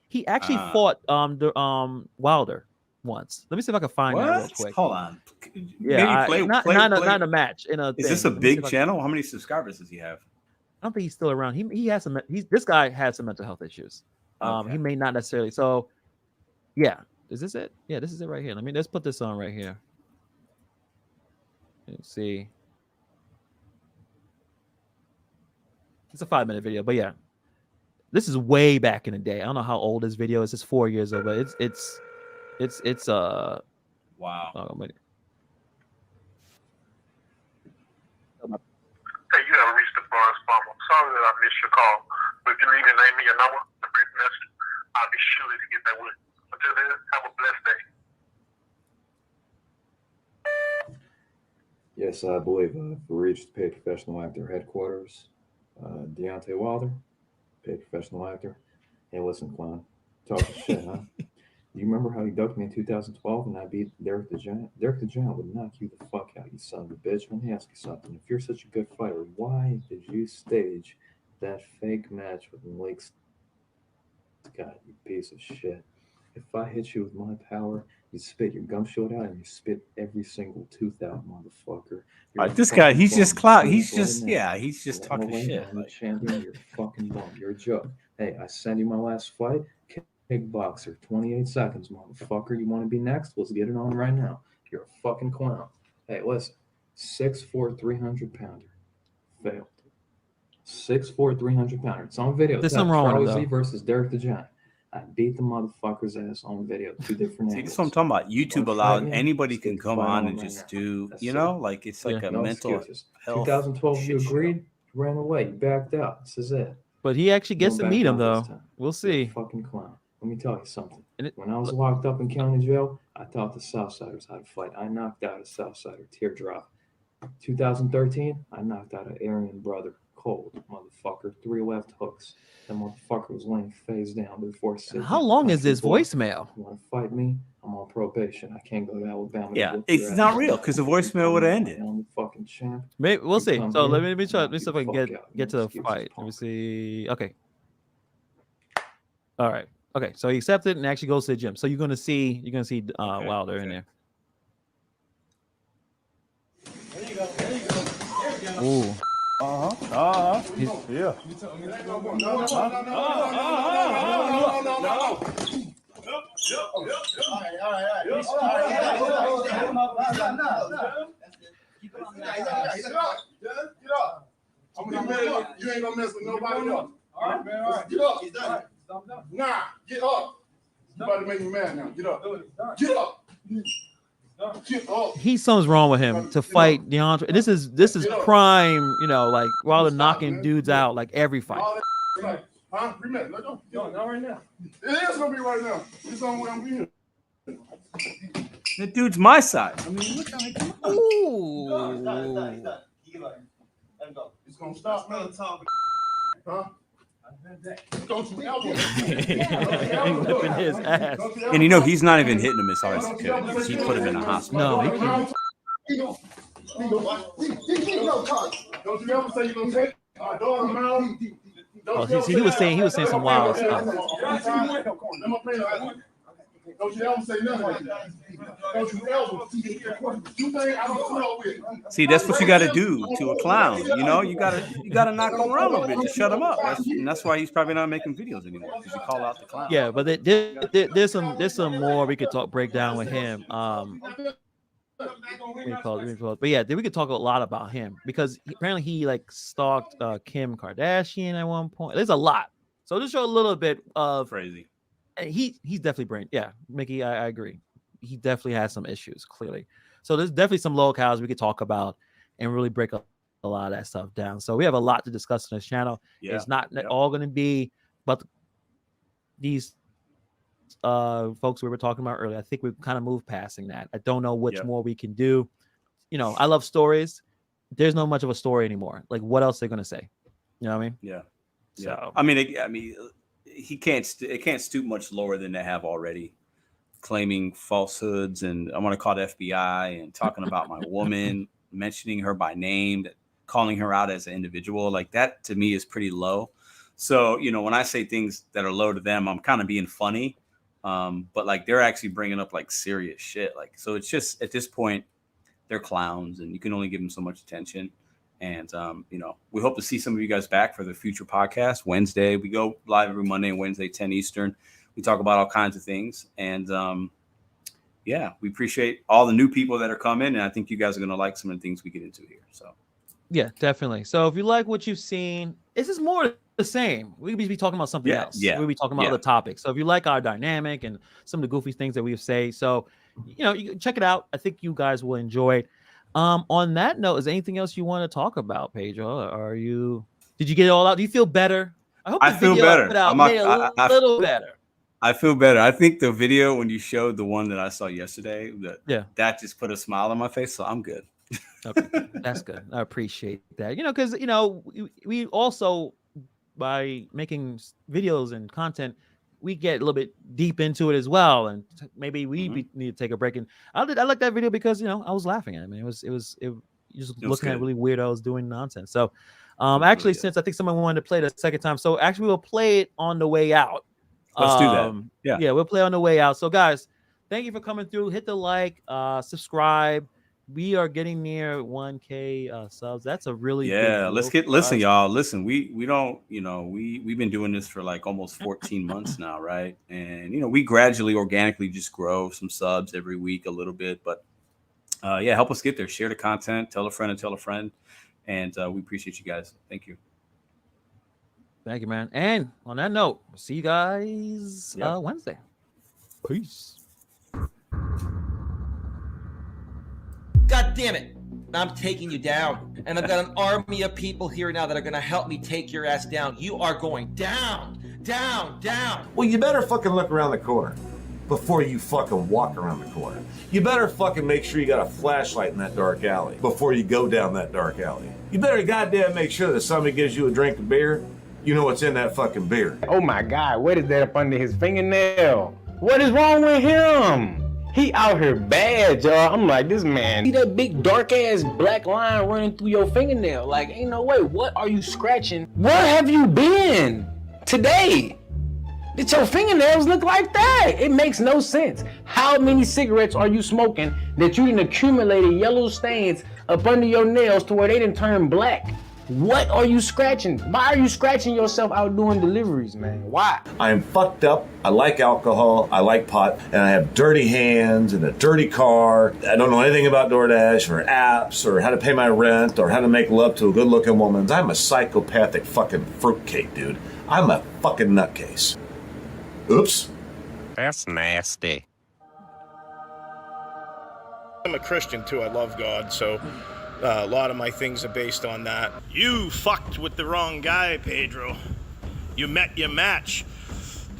Speaker 1: He actually fought Wilder once. Let me see if I can find that real
Speaker 2: What?
Speaker 1: quick.
Speaker 2: Hold on.
Speaker 1: Yeah,
Speaker 2: Maybe
Speaker 1: not in a match. In a
Speaker 2: Is this
Speaker 1: thing.
Speaker 2: a
Speaker 1: Let me see
Speaker 2: big
Speaker 1: if I can-
Speaker 2: channel? How many subscribers does he have?
Speaker 1: I don't think he's still around. He has some. This guy has some mental health issues.
Speaker 2: Okay.
Speaker 1: He may not necessarily. So, yeah. Is this it? Yeah, this is it right here. Let's put this on right here. Let's see. It's a 5-minute video, but yeah, this is way back in the day. I don't know how old this video is. It's 4 years old, but it's
Speaker 2: Wow.
Speaker 1: oh, wait.
Speaker 9: Hey, you have reached the Barnes Farm. I'm sorry that I missed your call, but if you leave your name and your number, a brief message, I'll be sure to get that with you. Until then, have a blessed day.
Speaker 10: Yes, I believe we reached paid professional actor headquarters. Deontay Wilder, paid professional actor. Hey, listen, clown, talking shit, huh? You remember how you ducked me in 2012 and I beat Derek the Giant? Derek the Giant would knock you the fuck out, you son of a bitch. Let me ask you something. If you're such a good fighter, why did you stage that fake match with Malik Scott, you piece of shit? If I hit you with my power, you spit your gum shield out and you spit every single tooth out, motherfucker. You're a
Speaker 2: This guy,
Speaker 10: fucking
Speaker 2: he's just
Speaker 10: bum.
Speaker 2: clout.
Speaker 10: Right
Speaker 2: He's just,
Speaker 10: now.
Speaker 2: yeah, he's just
Speaker 10: You
Speaker 2: talking
Speaker 10: wanna win?
Speaker 2: shit.
Speaker 10: I'm the
Speaker 2: Like,
Speaker 10: champion. You're a fucking bum. You're a joke. Hey, I send you my last fight. Kickboxer, 28 seconds, motherfucker. You want to be next? Let's get it on right now. You're a fucking clown. Hey, listen. 6'4", 300-pounder. Failed. 6'4", 300-pounder. It's on video.
Speaker 1: There's
Speaker 10: It's
Speaker 1: something wrong with
Speaker 10: Charlie
Speaker 1: him,
Speaker 10: Z
Speaker 1: though.
Speaker 10: versus Derek the Giant. I beat the motherfucker's ass on video. 2 different
Speaker 2: See,
Speaker 10: angles.
Speaker 2: this is what I'm talking about. YouTube
Speaker 10: Wanna
Speaker 2: allowed
Speaker 10: fight me?
Speaker 2: anybody
Speaker 10: Let's
Speaker 2: can
Speaker 10: get the
Speaker 2: come
Speaker 10: fight
Speaker 2: on and
Speaker 10: right
Speaker 2: just
Speaker 10: now.
Speaker 2: do,
Speaker 10: That's
Speaker 2: you
Speaker 10: it.
Speaker 2: know, like it's like a
Speaker 10: No
Speaker 2: mental
Speaker 10: excuses.
Speaker 2: health.
Speaker 10: 2012, you
Speaker 2: shit show.
Speaker 10: agreed, you ran away, you backed out. This is it.
Speaker 1: But he actually gets
Speaker 10: Don't
Speaker 1: to meet
Speaker 10: back
Speaker 1: him
Speaker 10: out this
Speaker 1: though.
Speaker 10: time.
Speaker 1: We'll
Speaker 10: You're a
Speaker 1: see.
Speaker 10: fucking clown. Let me tell you something.
Speaker 1: And it,
Speaker 10: When I was locked up in county jail, I taught the Southsiders how to fight. I knocked out a Southsider, Teardrop. 2013, I knocked out an Aryan brother, cold motherfucker, 3 left hooks. That motherfucker was laying face down before sitting.
Speaker 1: how long is this
Speaker 10: Boy,
Speaker 1: voicemail?
Speaker 10: you want to fight me? I'm on probation. I can't go to Alabama. to
Speaker 2: Yeah,
Speaker 10: whoop
Speaker 2: it's
Speaker 10: your ass.
Speaker 2: not real because the voicemail would have ended.
Speaker 10: I'm the fucking champ.
Speaker 1: Maybe we'll
Speaker 10: You
Speaker 1: see.
Speaker 10: come
Speaker 1: So
Speaker 10: here,
Speaker 1: let me try. Let me
Speaker 10: knock
Speaker 1: see if
Speaker 10: you
Speaker 1: I can
Speaker 10: the fuck
Speaker 1: get
Speaker 10: out.
Speaker 1: get to
Speaker 10: No
Speaker 1: the
Speaker 10: excuses,
Speaker 1: fight. Let me
Speaker 10: punk.
Speaker 1: see. Okay. All right. Okay. So he accepted and actually goes to the gym. So you're gonna see Wilder in there. Ooh.
Speaker 8: Yeah.
Speaker 9: You ain't gonna mess with nobody else. All right, man. All right. Get up. He's done. Nah, get up. You about to make me mad now. Get up. Get up. Get up.
Speaker 1: Something's wrong with him to fight DeAndre. This is prime, like Wilder knocking dudes out like every fight.
Speaker 9: All that, like, huh? 3 minutes. Let go. No, not right now. It is gonna be right now. It's on where I'm being.
Speaker 2: That dude's my size. I mean, look how he come on.
Speaker 1: Ooh.
Speaker 9: It's gonna stop, man. Huh? Don't you ever.
Speaker 1: Whipping his ass.
Speaker 2: And you know he's not even hitting him as hard as he could because he put him in a hospital.
Speaker 1: No, he can't.
Speaker 9: Don't you ever say you're gonna take my daughter mouth.
Speaker 1: Oh, he was saying some wild stuff.
Speaker 9: Don't you ever say nothing. Don't you ever. You think I don't know with.
Speaker 2: See, that's what you got to do to a clown. You know, you got to knock him around a little bit to shut him up. That's why he's probably not making videos anymore because you call out the clown.
Speaker 1: Yeah, but there's some more we could break down with him. But yeah, we could talk a lot about him because apparently he like stalked Kim Kardashian at one point. There's a lot. So just show a little bit of
Speaker 2: Crazy.
Speaker 1: he's definitely brain. Yeah, Mickey, I agree. He definitely has some issues, clearly. So there's definitely some locales we could talk about and really break a lot of that stuff down. So we have a lot to discuss on this channel.
Speaker 2: Yeah.
Speaker 1: It's not all going to be but these folks we were talking about earlier. I think we've kind of moved passing that. I don't know what more we can do. I love stories. There's not much of a story anymore. Like, what else are they going to say? You know what I mean?
Speaker 2: Yeah.
Speaker 1: Yeah.
Speaker 2: So. I mean, he can't. It can't stoop much lower than they have already, claiming falsehoods, and I want to call the FBI and talking about my woman, mentioning her by name, calling her out as an individual. Like that to me is pretty low. So when I say things that are low to them, I'm kind of being funny, but like they're actually bringing up like serious shit. Like so, it's just at this point they're clowns, and you can only give them so much attention. And, we hope to see some of you guys back for the future podcast. Wednesday, we go live every Monday and Wednesday, 10 Eastern. We talk about all kinds of things. And, we appreciate all the new people that are coming. And I think you guys are going to like some of the things we get into here. So,
Speaker 1: yeah, definitely. So if you like what you've seen, this is more the same. We'll be talking about something else.
Speaker 2: Yeah.
Speaker 1: We'll be talking about other topics. So if you like our dynamic and some of the goofy things that we say, so, you can check it out. I think you guys will enjoy it. On that note, is there anything else you want to talk about, Pedro? Did you get it all out? Do you feel better? I hope
Speaker 2: I feel better.
Speaker 1: Made a little better.
Speaker 2: I feel better. I think the video when you showed the one that I saw yesterday, that just put a smile on my face. So I'm good.
Speaker 1: Okay, that's good. I appreciate that. Because we also, by making videos and content, we get a little bit deep into it as well, and maybe we need to take a break. And I like that video because I was laughing at it. I mean, it was just looking at really weirdos doing nonsense. So, actually, since I think someone wanted to play it a second time, so actually we'll play it on the way out.
Speaker 2: Let's do that.
Speaker 1: Yeah, we'll play on the way out. So, guys, thank you for coming through. Hit the like, subscribe. We are getting near 1K subs. That's a really
Speaker 2: listen, y'all. Listen, we don't, we've been doing this for like almost 14 months now, right? And we gradually, organically just grow some subs every week a little bit. But help us get there. Share the content, tell a friend and tell a friend. And we appreciate you guys. Thank you.
Speaker 1: Thank you, man. And on that note, see you guys Wednesday. Peace.
Speaker 4: God damn it. I'm taking you down. And I've got an army of people here now that are going to help me take your ass down. You are going down, down, down.
Speaker 5: Well, you better fucking look around the corner before you fucking walk around the corner. You better fucking make sure you got a flashlight in that dark alley before you go down that dark alley. You better goddamn make sure that somebody gives you a drink of beer, you know what's in that fucking beer.
Speaker 6: Oh my God, what is that up under his fingernail? What is wrong with him? He out here bad, y'all. I'm like, this man, see that big dark ass black line running through your fingernail? Like, ain't no way. What are you scratching? Where have you been today? Did your fingernails look like that? It makes no sense. How many cigarettes are you smoking that you didn't accumulate yellow stains up under your nails to where they didn't turn black? What are you scratching? Why are you scratching yourself out doing deliveries, man? Why?
Speaker 5: I am fucked up. I like alcohol. I like pot. And I have dirty hands and a dirty car. I don't know anything about DoorDash or apps or how to pay my rent or how to make love to a good looking woman. I'm a psychopathic fucking fruitcake, dude. I'm a fucking nutcase. Oops.
Speaker 7: That's nasty.
Speaker 8: I'm a Christian too. I love God, so a lot of my things are based on that. You fucked with the wrong guy, Pedro. You met your match.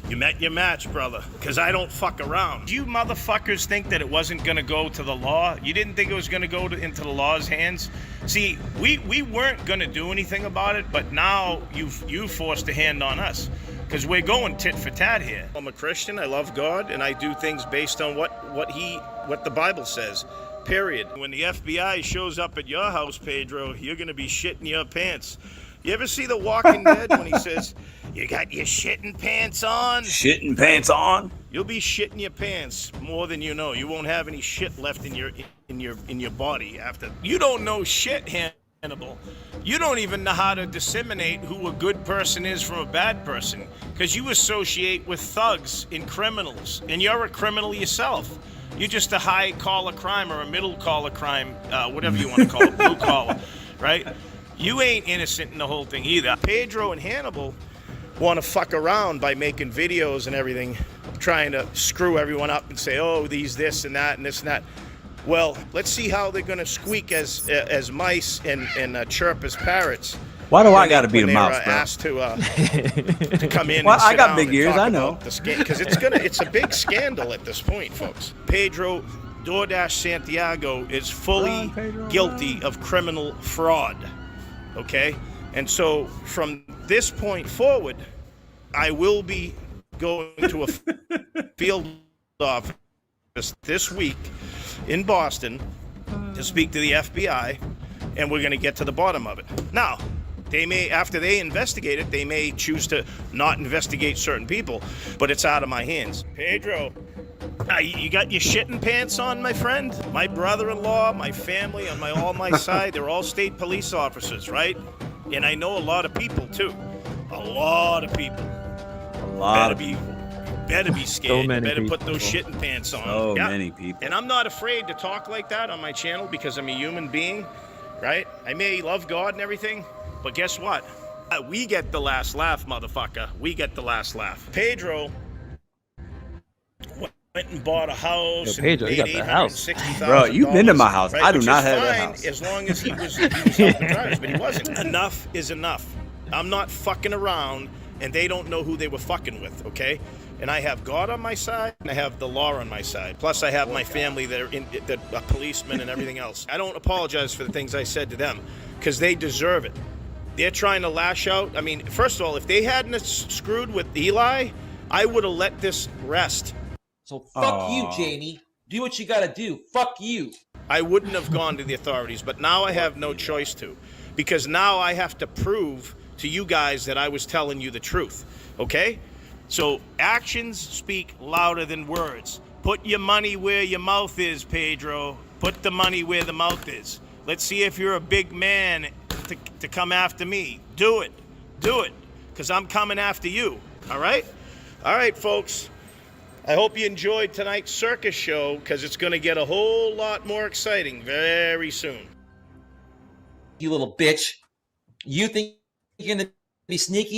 Speaker 8: You met your match, brother, because I don't fuck around. Do you motherfuckers think that it wasn't going to go to the law? You didn't think it was going to go into the law's hands? See, we weren't going to do anything about it, but now you forced a hand on us because we're going tit for tat here. I'm a Christian. I love God, and I do things based on what the Bible says. Period. When the FBI shows up at your house, Pedro, you're going to be shitting your pants. You ever see The Walking Dead when he says, "You got your shitting pants on"?
Speaker 2: Shitting pants on.
Speaker 8: You'll be shitting your pants more than you know. You won't have any shit left in your body after. You don't know shit, Hannibal. You don't even know how to disseminate who a good person is from a bad person because you associate with thugs and criminals, and you're a criminal yourself. You're just a high collar crime or a middle collar crime, whatever you want to call it, blue collar, right? You ain't innocent in the whole thing either. Pedro and Hannibal want to fuck around by making videos and everything, trying to screw everyone up and say, oh, this and that and this and that. Well, let's see how they're going to squeak as mice and chirp as parrots.
Speaker 2: Why do I got to be the mouse, bro?
Speaker 8: Asked to come in.
Speaker 2: Well,
Speaker 8: and sit
Speaker 2: I got
Speaker 8: down
Speaker 2: big
Speaker 8: and
Speaker 2: ears.
Speaker 8: talk
Speaker 2: I know.
Speaker 8: about the scam, because it's a big scandal at this point, folks. Pedro DoorDash Santiago is fully guilty of criminal fraud. Okay, and so from this point forward, I will be going to a field office this week in Boston to speak to the FBI, and we're going to get to the bottom of it. Now, they may, after they investigate it, they may choose to not investigate certain people, but it's out of my hands. Pedro, you got your shitting pants on, my friend? My brother-in-law, my family on all my side, they're all state police officers, right? And I know a lot of people, too. A lot of people. Better be scared. You better put those shitting pants on.
Speaker 2: So many people.
Speaker 8: And I'm not afraid to talk like that on my channel because I'm a human being, right? I may love God and everything, but guess what? We get the last laugh, motherfucker. We get the last laugh. Pedro went and bought a house.
Speaker 1: Yo, Pedro, you got the house.
Speaker 2: Bro, you've been to my house.
Speaker 8: Right?
Speaker 2: I do
Speaker 8: Which
Speaker 2: not
Speaker 8: is
Speaker 2: have that
Speaker 8: fine
Speaker 2: house.
Speaker 8: as long as he was helping drivers, but he wasn't. Enough is enough. I'm not fucking around, and they don't know who they were fucking with, okay? And I have God on my side, and I have the law on my side. Plus, I have my family that are policemen and everything else. I don't apologize for the things I said to them, because they deserve it. They're trying to lash out. I mean, first of all, if they hadn't screwed with Eli, I would have let this rest.
Speaker 4: So fuck you, Jamie. Do what you gotta do. Fuck you.
Speaker 8: I wouldn't have gone to the authorities, but now I have no choice to, because now I have to prove to you guys that I was telling you the truth, okay? So actions speak louder than words. Put your money where your mouth is, Pedro. Put the money where the mouth is. Let's see if you're a big man to come after me. Do it, because I'm coming after you, all right? All right, folks. I hope you enjoyed tonight's circus show, because it's going to get a whole lot more exciting very soon.
Speaker 4: You little bitch. You think you're gonna be sneaky